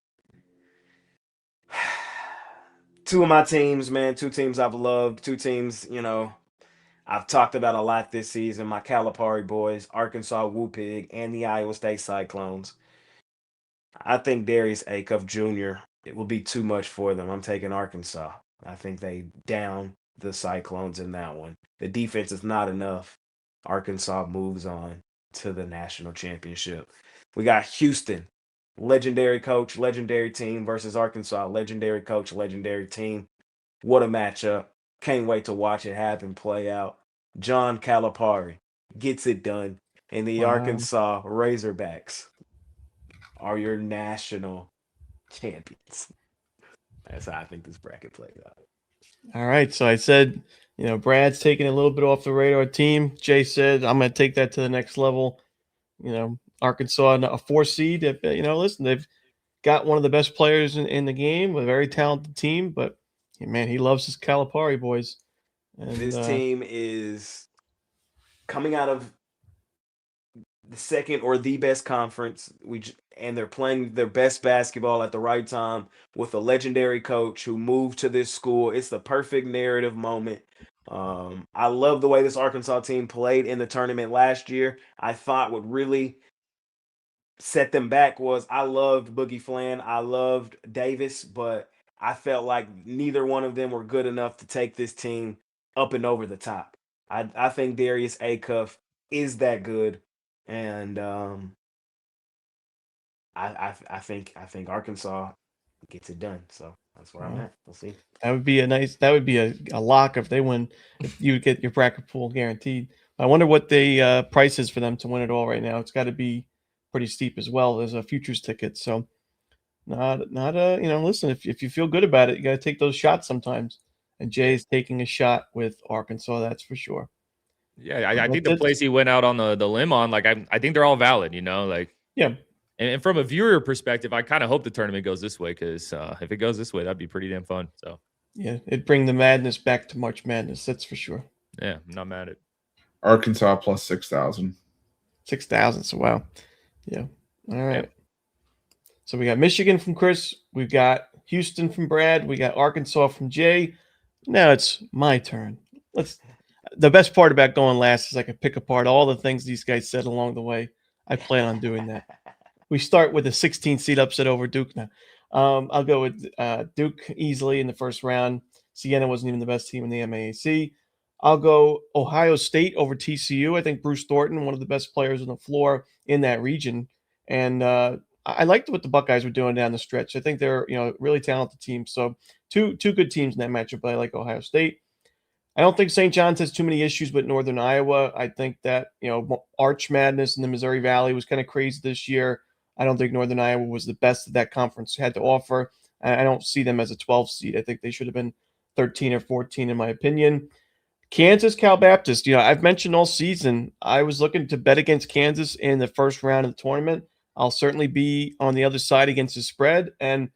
Two of my teams, man. Two teams I've loved. Two teams, I've talked about a lot this season. My Calipari boys, Arkansas Woo Pig, and the Iowa State Cyclones. I think Darius Acuff Jr., it will be too much for them. I'm taking Arkansas. I think they down the Cyclones in that one. The defense is not enough. Arkansas moves on to the national championship. We got Houston, legendary coach, legendary team versus Arkansas, legendary coach, legendary team. What a matchup. Can't wait to watch it happen, play out. John Calipari gets it done, and the Arkansas Razorbacks are your national champions. That's how I think this bracket plays out. All right. So I said, Brad's taking a little bit off the radar team. Jay said, I'm going to take that to the next level. Arkansas, a 4 seed. Listen, they've got one of the best players in the game, a very talented team, but man, he loves his Calipari boys. And this team is coming out of the second or the best conference. And they're playing their best basketball at the right time with a legendary coach who moved to this school. It's the perfect narrative moment. I love the way this Arkansas team played in the tournament last year. I thought what really set them back was I loved Boogie Flan, I loved Davis, but I felt like neither one of them were good enough to take this team up and over the top. I think Darius Acuff is that good, and I think Arkansas gets it done. So that's where I'm at. We'll see. That would be a lock if they win. If you would get your bracket pool guaranteed. I wonder what the price is for them to win it all right now. It's got to be pretty steep as well. There's a futures ticket, so not a listen. If you feel good about it, you got to take those shots sometimes. And Jay is taking a shot with Arkansas, that's for sure. Yeah, I think the place he went out on the limb on, like I think they're all valid. Like yeah. And from a viewer perspective, I kind of hope the tournament goes this way because if it goes this way, that'd be pretty damn fun. So yeah, it'd bring the madness back to March Madness. That's for sure. Yeah, I'm not mad at it. Arkansas plus 6,000. 6,000. So wow. Yeah. All right. Yeah. So we got Michigan from Chris. We've got Houston from Brad. We got Arkansas from Jay. Now it's my turn. The best part about going last is I can pick apart all the things these guys said along the way. I plan on doing that. We start with a 16 seed upset over Duke now. I'll go with Duke easily in the first round. Siena wasn't even the best team in the MAAC. I'll go Ohio State over TCU. I think Bruce Thornton, one of the best players on the floor in that region. And I liked what the Buckeyes were doing down the stretch. I think they're really talented team. So two good teams in that matchup, but I like Ohio State. I don't think St. John's has too many issues with Northern Iowa. I think that, Arch Madness in the Missouri Valley was kind of crazy this year. I don't think Northern Iowa was the best that conference had to offer. I don't see them as a 12 seed. I think they should have been 13 or 14 in my opinion. Kansas, Cal Baptist. I've mentioned all season I was looking to bet against Kansas in the first round of the tournament. I'll certainly be on the other side against the spread. And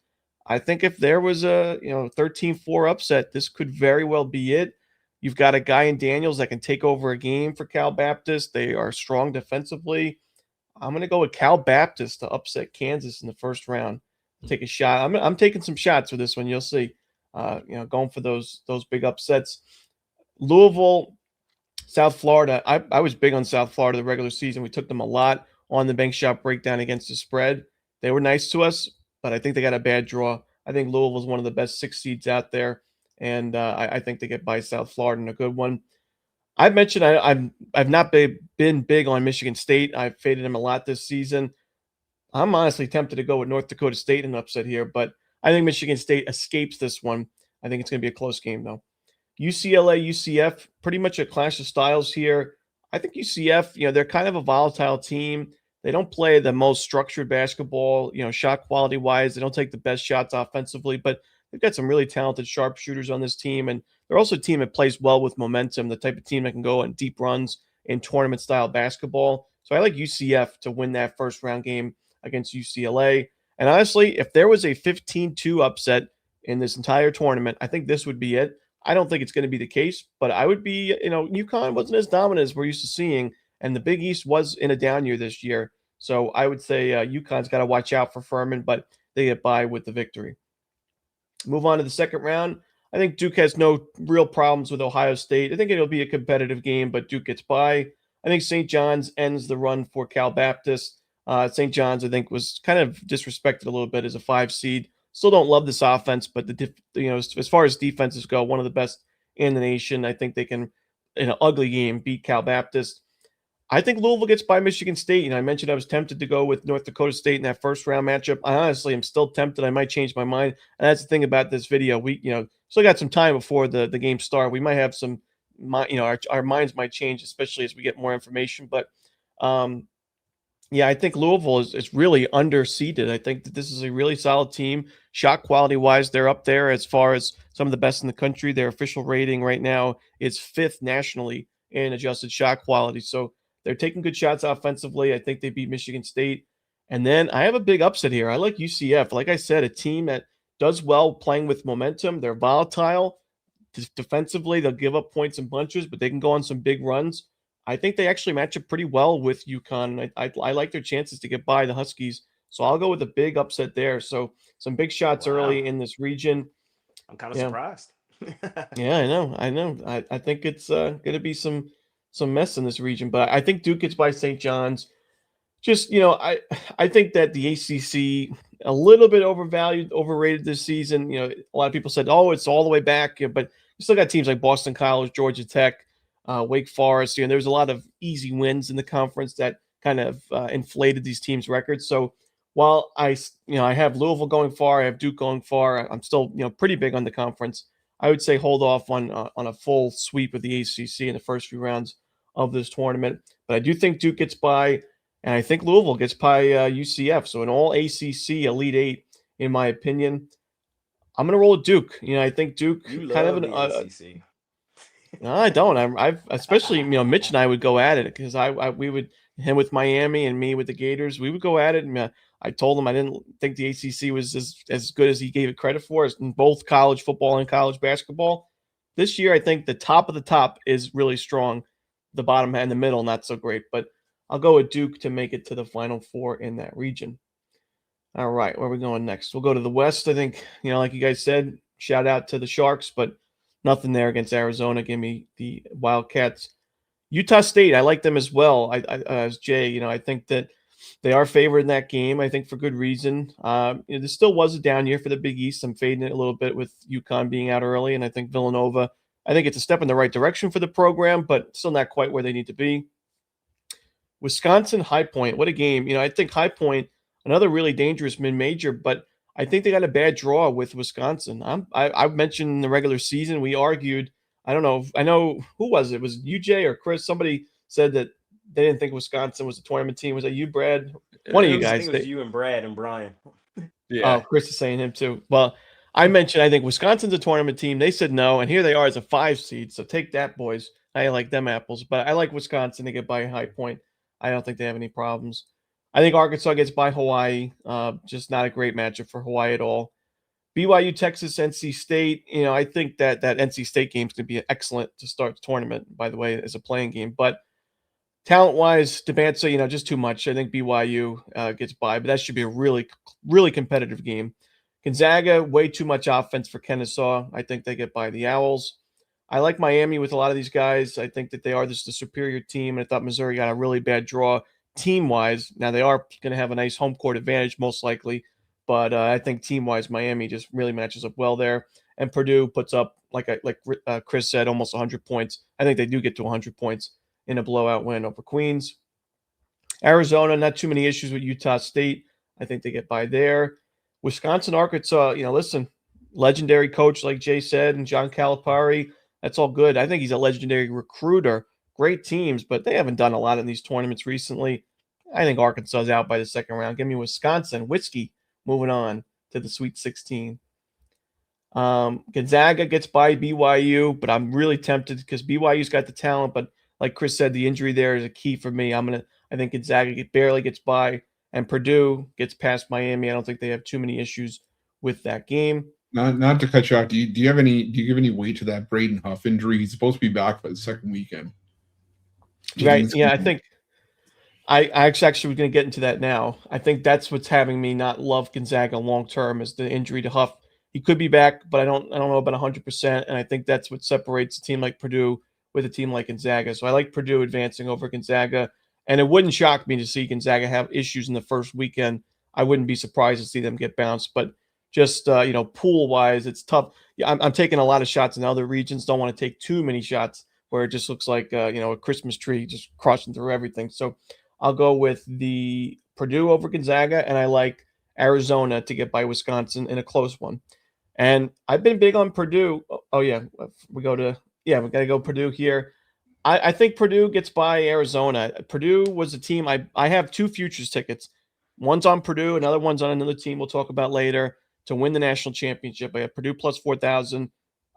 I think if there was a 13-4 upset, this could very well be it. You've got a guy in Daniels that can take over a game for Cal Baptist. They are strong defensively. I'm going to go with Cal Baptist to upset Kansas in the first round. Take a shot. I'm taking some shots for this one. You'll see. Going for those big upsets. Louisville, South Florida. I was big on South Florida the regular season. We took them a lot on the bank shot breakdown against the spread. They were nice to us, but I think they got a bad draw. I think Louisville is one of the best 6 seeds out there, and I think they get by South Florida in a good one. I've mentioned I've not been big on Michigan State. I've faded them a lot this season. I'm honestly tempted to go with North Dakota State in an upset here, but I think Michigan State escapes this one. I think it's going to be a close game, though. UCLA, UCF, pretty much a clash of styles here. I think UCF, they're kind of a volatile team. They don't play the most structured basketball, shot quality-wise. They don't take the best shots offensively, but they've got some really talented sharpshooters on this team, and they're also a team that plays well with momentum, the type of team that can go on deep runs in tournament-style basketball. So I like UCF to win that first-round game against UCLA. And honestly, if there was a 15-2 upset in this entire tournament, I think this would be it. I don't think it's going to be the case, but I would be, UConn wasn't as dominant as we're used to seeing, and the Big East was in a down year this year. So I would say UConn's got to watch out for Furman, but they get by with the victory. Move on to the second round. I think Duke has no real problems with Ohio State. I think it'll be a competitive game, but Duke gets by. I think St. John's ends the run for Cal Baptist. St. John's, I think, was kind of disrespected a little bit as a 5 seed. Still don't love this offense, but as far as defenses go, one of the best in the nation. I think they can, in an ugly game, beat Cal Baptist. I think Louisville gets by Michigan State. I mentioned I was tempted to go with North Dakota State in that first round matchup. I honestly am still tempted. I might change my mind. And that's the thing about this video. We, still got some time before the game start. We might have some, our minds might change, especially as we get more information. But yeah, I think Louisville is really underseeded. I think that this is a really solid team. Shot quality-wise, they're up there as far as some of the best in the country. Their official rating right now is 5th nationally in adjusted shot quality. So they're taking good shots offensively. I think they beat Michigan State. And then I have a big upset here. I like UCF. Like I said, a team that does well playing with momentum. They're volatile. Defensively, they'll give up points and bunches, but they can go on some big runs. I think they actually match up pretty well with UConn. I like their chances to get by the Huskies. So I'll go with a big upset there. So some big shots early Wow. in this region. I'm kind of Yeah. surprised. Yeah, I know. I think it's going to be some mess in this region, but I think Duke gets by St. John's. Just I think that the ACC a little bit overvalued, overrated this season. A lot of people said, "Oh, it's all the way back," but you still got teams like Boston College, Georgia Tech, Wake Forest. There's a lot of easy wins in the conference that kind of inflated these teams' records. So while I have Louisville going far, I have Duke going far. I'm still pretty big on the conference. I would say hold off on a full sweep of the ACC in the first few rounds of this tournament. But I do think Duke gets by. And I think Louisville gets by UCF. So an all ACC Elite Eight, in my opinion. I'm going to roll with Duke. I think Duke You kind of love an. the ACC. No, I don't. I've especially Mitch and I would go at it because we would him with Miami and me with the Gators. We would go at it. And I told him I didn't think the ACC was as good as he gave it credit for, as in both college football and college basketball. This year, I think the top of the top is really strong. The bottom and the middle, not so great. But I'll go with Duke to make it to the Final Four in that region. All right, where are we going next? We'll go to the West. I think, like you guys said, shout out to the Sharks, but nothing there against Arizona. Give me the Wildcats. Utah State, I like them as well. As Jay, I think that they are favored in that game. I think for good reason. This still was a down year for the Big East. I'm fading it a little bit with UConn being out early, and I think Villanova. I think it's a step in the right direction for the program, but still not quite where they need to be. Wisconsin High Point, what a game. I think High Point, another really dangerous mid-major, but I think they got a bad draw with Wisconsin. I mentioned in the regular season, we argued, I don't know, I know, who was it? Was UJ or Chris? Somebody said that they didn't think Wisconsin was a tournament team. Was that you, Brad? One of you I guys. think it was you and Brad and Brian. Yeah. Oh, Chris is saying him too. Well, I mentioned I think Wisconsin's a tournament team. They said no, and here they are as a 5 seed. So take that, boys. I like them apples, but I like Wisconsin to get by High Point. I don't think they have any problems. I think Arkansas gets by Hawaii. Just not a great matchup for Hawaii at all. BYU, Texas, NC State. I think that NC State game is going to be excellent to start the tournament, by the way, as a playing game. But talent-wise, Debanza, just too much. I think BYU gets by, but that should be a really, really competitive game. Gonzaga, way too much offense for Kennesaw. I think they get by the Owls. I like Miami with a lot of these guys. I think that they are just the superior team. And I thought Missouri got a really bad draw team-wise. Now, they are going to have a nice home court advantage, most likely. But I think team-wise, Miami just really matches up well there. And Purdue puts up, like Chris said, almost 100 points. I think they do get to 100 points in a blowout win over Queens. Arizona, not too many issues with Utah State. I think they get by there. Wisconsin, Arkansas, listen, legendary coach, like Jay said, and John Calipari. That's all good. I think he's a legendary recruiter. Great teams, but they haven't done a lot in these tournaments recently. I think Arkansas is out by the second round. Give me Wisconsin. Whiskey moving on to the Sweet 16. Gonzaga gets by BYU, but I'm really tempted because BYU's got the talent, but like Chris said, the injury there is a key for me. I think Gonzaga barely gets by, and Purdue gets past Miami. I don't think they have too many issues with that game. Not to cut you off. Do you give any weight to that Braden Huff injury? He's supposed to be back by the second weekend. Right? Yeah, I think I actually was going to get into that now. I think that's what's having me not love Gonzaga long term is the injury to Huff. He could be back, but I don't know about 100%. And I think that's what separates a team like Purdue with a team like Gonzaga. So I like Purdue advancing over Gonzaga. And it wouldn't shock me to see Gonzaga have issues in the first weekend. I wouldn't be surprised to see them get bounced. But just, pool-wise, it's tough. Yeah, I'm taking a lot of shots in other regions. Don't want to take too many shots where it just looks like, a Christmas tree just crossing through everything. So I'll go with the Purdue over Gonzaga, and I like Arizona to get by Wisconsin in a close one. And I've been big on Purdue. Oh, yeah. We got to go Purdue here. I think Purdue gets by Arizona. Purdue was a team. I have 2 futures tickets. One's on Purdue. Another one's on another team we'll talk about later to win the national championship. I have Purdue plus 4,000.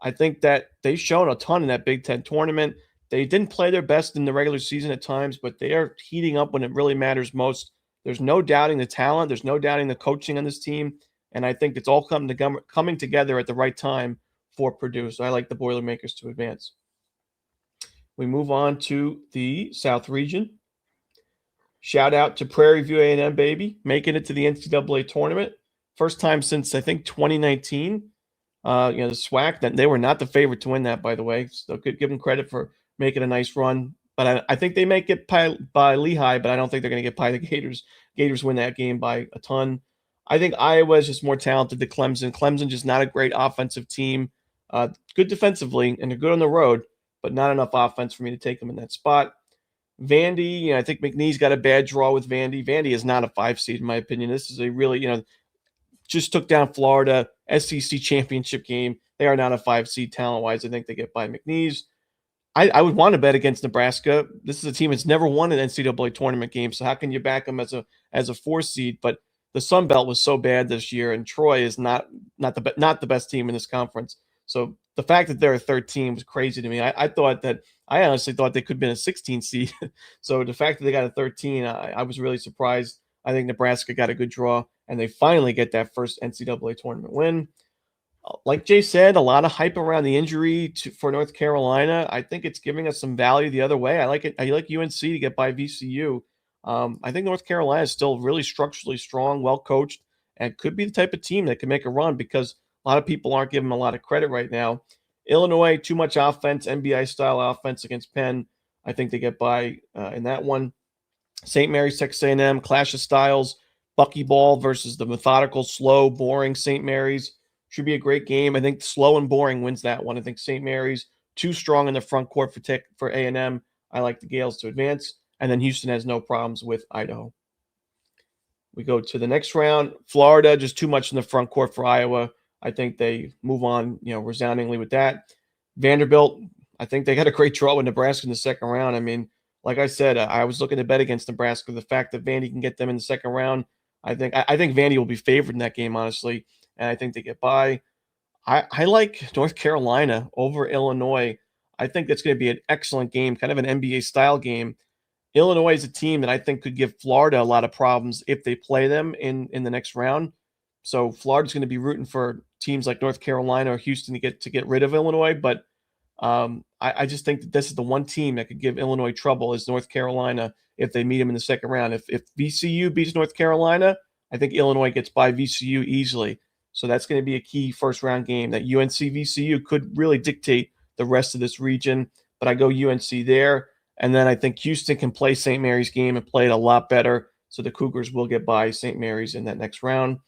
I think that they've shown a ton in that Big Ten tournament. They didn't play their best in the regular season at times, but they are heating up when it really matters most. There's no doubting the talent. There's no doubting the coaching on this team. And I think it's all coming together at the right time for Purdue. So I like the Boilermakers to advance. We move on to the South region. Shout out to Prairie View A&M, baby, making it to the NCAA tournament. First time since, I think, 2019. The SWAC, that they were not the favorite to win that, by the way. So give them credit for making a nice run. But I think they may get by Lehigh, but I don't think they're going to get by the Gators. Gators win that game by a ton. I think Iowa is just more talented than Clemson. Clemson just not a great offensive team. Good defensively, and they're good on the road, but not enough offense for me to take them in that spot. Vandy, I think McNeese got a bad draw with Vandy. Vandy is not a 5 seed, in my opinion. This is a really, just took down Florida, SEC championship game. They are not a 5 seed talent-wise. I think they get by McNeese. I would want to bet against Nebraska. This is a team that's never won an NCAA tournament game, so how can you back them as a 4 seed? But the Sun Belt was so bad this year, and Troy is not the best team in this conference. So the fact that they're a 13 was crazy to me. I honestly thought they could have been a 16 seed. So the fact that they got a 13, I was really surprised. I think Nebraska got a good draw, and they finally get that first NCAA tournament win. Like Jay said, a lot of hype around the injury for North Carolina. I think it's giving us some value the other way. I like it. I like UNC to get by VCU. I think North Carolina is still really structurally strong, well coached, and could be the type of team that can make a run because a lot of people aren't giving them a lot of credit right now. Illinois, too much offense, NBA style offense against Penn. I think they get by in that one. St. Mary's, Texas A&M, clash of styles, buckyball versus the methodical, slow, boring St. Mary's. Should be a great game. I think slow and boring wins that one. I think St. Mary's too strong in the front court for A&M. I like the Gales to advance. And then Houston has no problems with Idaho. We go to the next round. Florida, just too much in the front court for Iowa. I think they move on, resoundingly with that. Vanderbilt, I think they got a great draw with Nebraska in the second round. I mean, like I said, I was looking to bet against Nebraska. The fact that Vandy can get them in the second round, I think Vandy will be favored in that game, honestly, and I think they get by. I like North Carolina over Illinois. I think that's going to be an excellent game, kind of an NBA-style game. Illinois is a team that I think could give Florida a lot of problems if they play them in the next round. So Florida's going to be rooting for teams like North Carolina or Houston to get rid of Illinois, but I just think that this is the one team that could give Illinois trouble is North Carolina if they meet them in the second round. If VCU beats North Carolina, I think Illinois gets by VCU easily. So that's going to be a key first round game that UNC VCU could really dictate the rest of this region. But I go UNC there. And then I think Houston can play St. Mary's game and play it a lot better. So the Cougars will get by St. Mary's in that next round.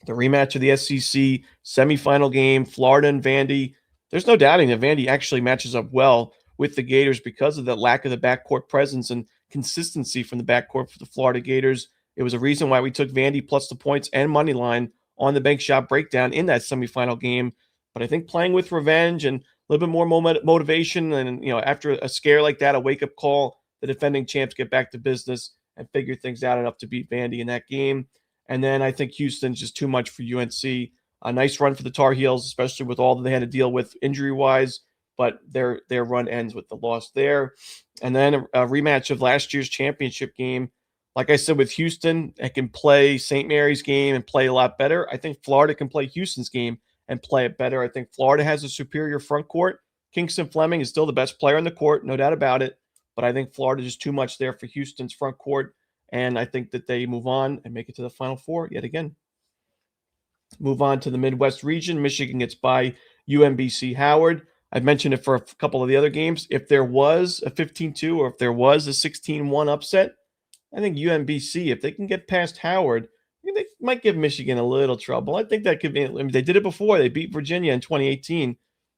The rematch of the SEC semifinal game, Florida and Vandy. There's no doubting that Vandy actually matches up well with the Gators because of the lack of the backcourt presence and consistency from the backcourt for the Florida Gators. It was a reason why we took Vandy plus the points and money line on the bank shot breakdown in that semifinal game. But I think playing with revenge and a little bit more motivation and, after a scare like that, a wake-up call, the defending champs get back to business and figure things out enough to beat Vandy in that game. And then I think Houston's just too much for UNC. A nice run for the Tar Heels, especially with all that they had to deal with injury-wise, but their run ends with the loss there. And then a rematch of last year's championship game. Like I said, with Houston, it can play St. Mary's game and play a lot better. I think Florida can play Houston's game and play it better. I think Florida has a superior front court. Kingston Fleming is still the best player on the court, no doubt about it. But I think Florida is too much there for Houston's front court. And I think that they move on and make it to the Final Four yet again. Move on to the Midwest region. Michigan gets by UMBC Howard. I've mentioned it for a couple of the other games. If there was a 15-2 or if there was a 16-1 upset, I think UMBC, if they can get past Howard, they might give Michigan a little trouble. I think that could be. They did it before. They beat Virginia in 2018.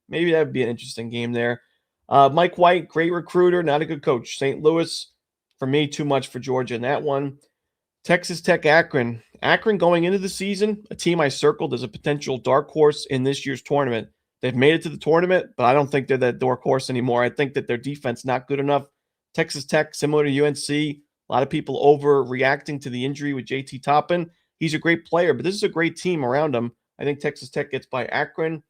Maybe that would be an interesting game there. Mike White, great recruiter, not a good coach. St. Louis, for me, too much for Georgia in that one. Texas Tech, Akron. Akron going into the season, a team I circled as a potential dark horse in this year's tournament. They've made it to the tournament, but I don't think they're that dark horse anymore. I think that their defense not good enough. Texas Tech, similar to UNC, a lot of people overreacting to the injury with JT Toppin. He's a great player, but this is a great team around him. I think Texas Tech gets by Akron.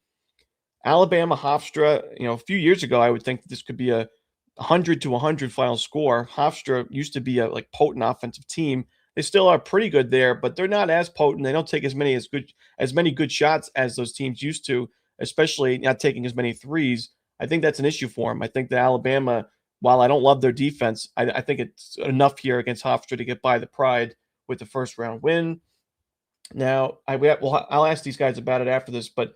Alabama, Hofstra, a few years ago, I would think that this could be a 100 to 100 final score. Hofstra used to be a potent offensive team. They still are pretty good there, but they're not as potent. They don't take as many good shots as those teams used to, especially not taking as many threes. I think that's an issue for him. I think that Alabama, while I don't love their defense, I think it's enough here against Hofstra to get by the Pride with the first round win. Now, I'll ask these guys about it after this, but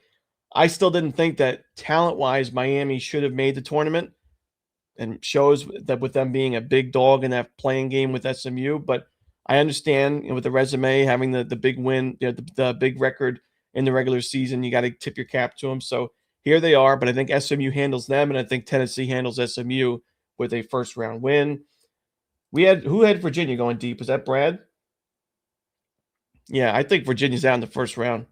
I still didn't think that talent-wise Miami should have made the tournament, and shows that with them being a big dog in that playing game with SMU. But I understand, with the resume, having the big win, the big record in the regular season, you got to tip your cap to them. So here they are, but I think SMU handles them, and I think Tennessee handles SMU with a first round win. Who had Virginia going deep? Was that Brad? Yeah, I think Virginia's out in the first round.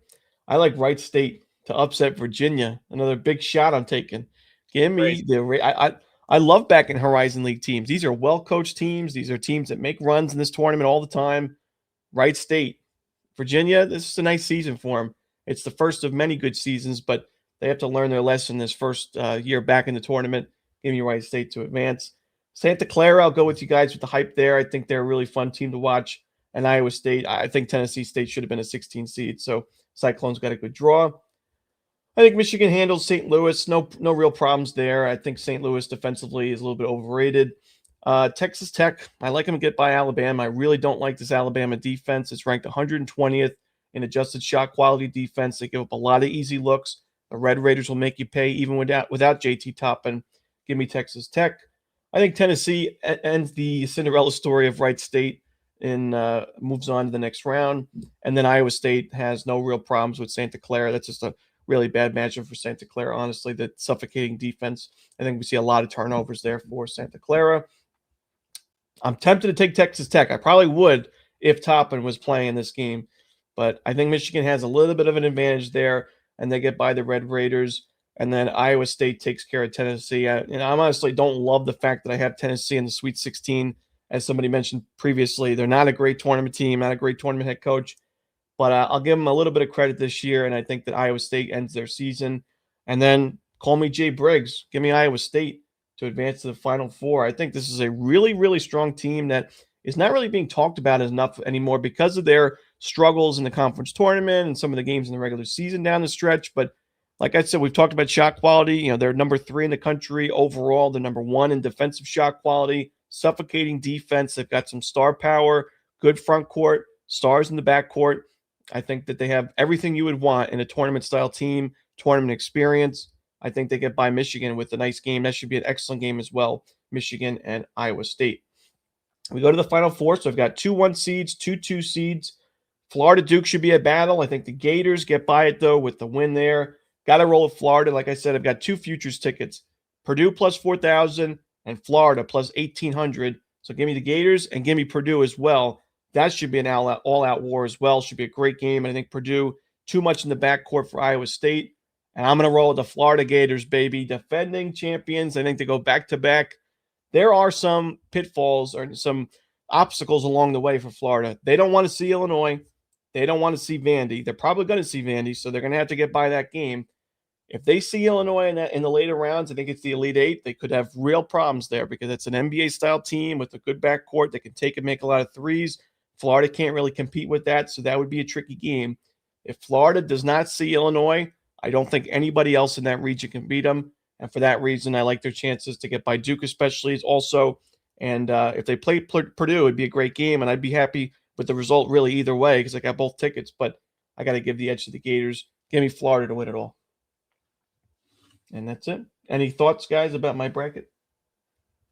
I like Wright State to upset Virginia. Another big shot I'm taking. Give me I love backing Horizon League teams. These are well-coached teams. These are teams that make runs in this tournament all the time. Wright State. Virginia, this is a nice season for them. It's the first of many good seasons, but they have to learn their lesson this first year back in the tournament. Give me Wright State to advance. Santa Clara, I'll go with you guys with the hype there. I think they're a really fun team to watch. And Iowa State, I think Tennessee State should have been a 16 seed. So Cyclones got a good draw. I think Michigan handles St. Louis. No real problems there. I think St. Louis defensively is a little bit overrated. Texas Tech, I like them to get by Alabama. I really don't like this Alabama defense. It's ranked 120th in adjusted shot quality defense. They give up a lot of easy looks. The Red Raiders will make you pay even without JT Toppin. Give me Texas Tech. I think Tennessee ends the Cinderella story of Wright State and moves on to the next round. And then Iowa State has no real problems with Santa Clara. That's just a really bad matchup for Santa Clara, honestly. The suffocating defense. I think we see a lot of turnovers there for Santa Clara. I'm tempted to take Texas Tech. I probably would if Toppin was playing this game. But I think Michigan has a little bit of an advantage there, and they get by the Red Raiders. And then Iowa State takes care of Tennessee. I honestly don't love the fact that I have Tennessee in the Sweet 16. As somebody mentioned previously, they're not a great tournament team, not a great tournament head coach. But I'll give them a little bit of credit this year, and I think that Iowa State ends their season. And then call me Jay Briggs. Give me Iowa State to advance to the Final Four. I think this is a really, really strong team that is not really being talked about enough anymore because of their struggles in the conference tournament and some of the games in the regular season down the stretch. But like I said, we've talked about shot quality. They're number 3 in the country overall. They're number 1 in defensive shot quality, suffocating defense. They've got some star power, good front court, stars in the back court. I think that they have everything you would want in a tournament-style team, tournament experience. I think they get by Michigan with a nice game. That should be an excellent game as well, Michigan and Iowa State. We go to the Final Four, so I've got 2 1 seeds, 2 2 seeds. Florida Duke should be a battle. I think the Gators get by it, though, with the win there. Got to roll with Florida. Like I said, I've got 2 futures tickets. Purdue plus 4,000 and Florida plus 1,800. So give me the Gators and give me Purdue as well. That should be an all-out war as well. Should be a great game. And I think Purdue, too much in the backcourt for Iowa State. And I'm going to roll with the Florida Gators, baby. Defending champions. I think they go back-to-back. There are some pitfalls or some obstacles along the way for Florida. They don't want to see Illinois. They don't want to see Vandy. They're probably going to see Vandy, so they're going to have to get by that game. If they see Illinois in the later rounds, I think it's the Elite Eight, they could have real problems there because it's an NBA-style team with a good backcourt. They can take and make a lot of threes. Florida can't really compete with that, so that would be a tricky game. If Florida does not see Illinois, I don't think anybody else in that region can beat them. And for that reason, I like their chances to get by Duke especially also. And if they play Purdue, it'd be a great game, and I'd be happy with the result really either way because I got both tickets. But I got to give the edge to the Gators. Give me Florida to win it all. And that's it. Any thoughts, guys, about my bracket?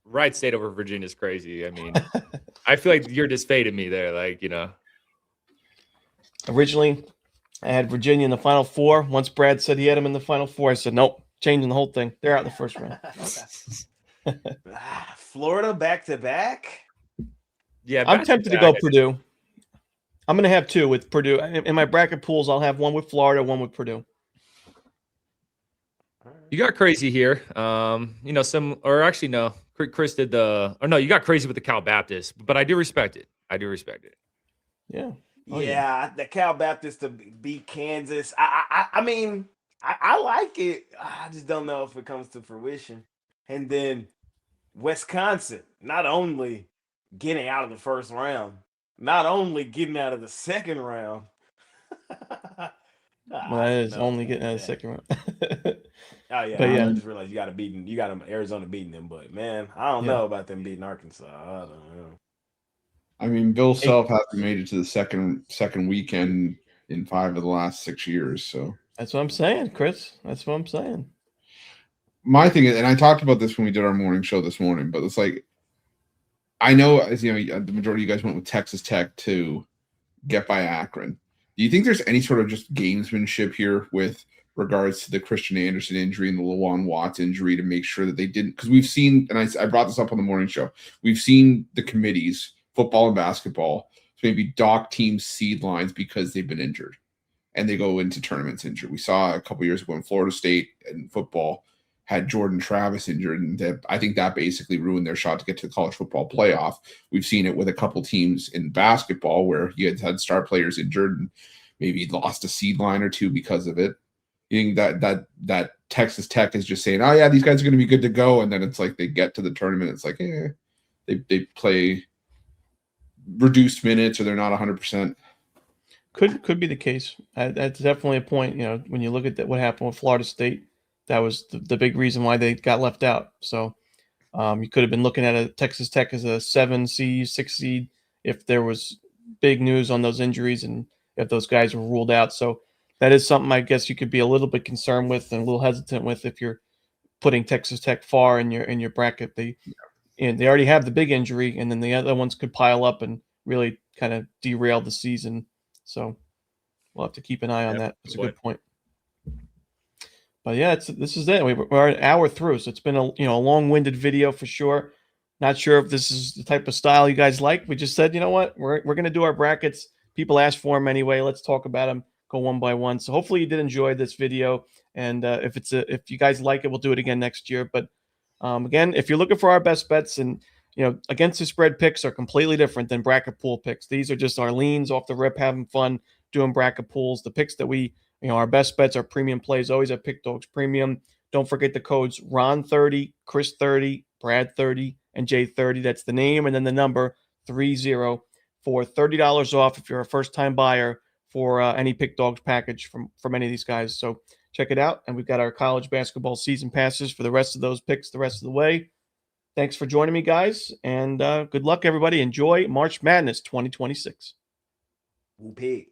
Wright State over Virginia is crazy. I mean, I feel like you're just fading me there. Originally, I had Virginia in the Final Four. Once Brad said he had them in the Final Four, I said, nope, changing the whole thing. They're out in the first round. Florida back-to-back? Yeah, I'm tempted to go Purdue. I'm going to have 2 with Purdue. In my bracket pools, I'll have one with Florida, one with Purdue. You got crazy here. You got crazy with the Cal Baptist, but I do respect it. Yeah. Yeah, the Cal Baptist to beat Kansas. I mean, I like it. I just don't know if it comes to fruition. And then Wisconsin, not only getting out of the first round, not only getting out of the second round. Well, that is only getting out of the second round. Oh yeah, But yeah. I just realized you got them Arizona beating them, but man, I don't Yeah. know about them beating Arkansas. I don't know. I mean, Bill Self hasn't made it to the second weekend in 5 of the last 6 years. So That's what I'm saying, Chris. That's what I'm saying. my thing is, and I talked about this when we did our morning show this morning, but it's like, I know, as you know, the majority of you guys went with Texas Tech to get by Akron. Do you think there's any sort of just gamesmanship here with regards to the Christian Anderson injury and the Lawan Watts injury to make sure that they didn't? Because we've seen, and I brought this up on the morning show, we've seen the committees, football and basketball, to maybe dock teams' seed lines because they've been injured and they go into tournaments injured. We saw a couple years ago in Florida State and football had Jordan Travis injured, and I think that basically ruined their shot to get to the college football playoff. We've seen it with a couple teams in basketball where you had star players injured and maybe lost a seed line or two because of it. You think that Texas Tech is just saying, oh yeah, these guys are going to be good to go, and then it's like they get to the tournament, it's like, they play reduced minutes or they're not 100%. Could be the case. That's definitely a point. You know, when you look at what happened with Florida State, that was the big reason why they got left out. So you could have been looking at a Texas Tech as a 7 seed, 6 seed if there was big news on those injuries and if those guys were ruled out. So that is something I guess you could be a little bit concerned with and a little hesitant with if you're putting Texas Tech far in your bracket. They already have the big injury, and then the other ones could pile up and really kind of derail the season. So we'll have to keep an eye on that. That's a good point. But yeah, this is it. We're an hour through, so it's been a long-winded video for sure. Not sure if this is the type of style you guys like. We just said, you know what, we're gonna do our brackets. People asked for them anyway. Let's talk about them, go one by one. So hopefully you did enjoy this video, and if you guys like it, we'll do it again next year. But again, if you're looking for our best bets, and against the spread picks are completely different than bracket pool picks. These are just our leans off the rip, having fun doing bracket pools. The picks that we our best bets are premium plays, always at Pick Dawgz Premium. Don't forget the codes Ron30, Chris30, Brad30, and J30. That's the name and then the number 30 for $30 off if you're a first-time buyer for any Pick Dawgz package from any of these guys. So check it out. And we've got our college basketball season passes for the rest of those picks the rest of the way. Thanks for joining me, guys, and good luck, everybody. Enjoy March Madness 2026. Whoop it.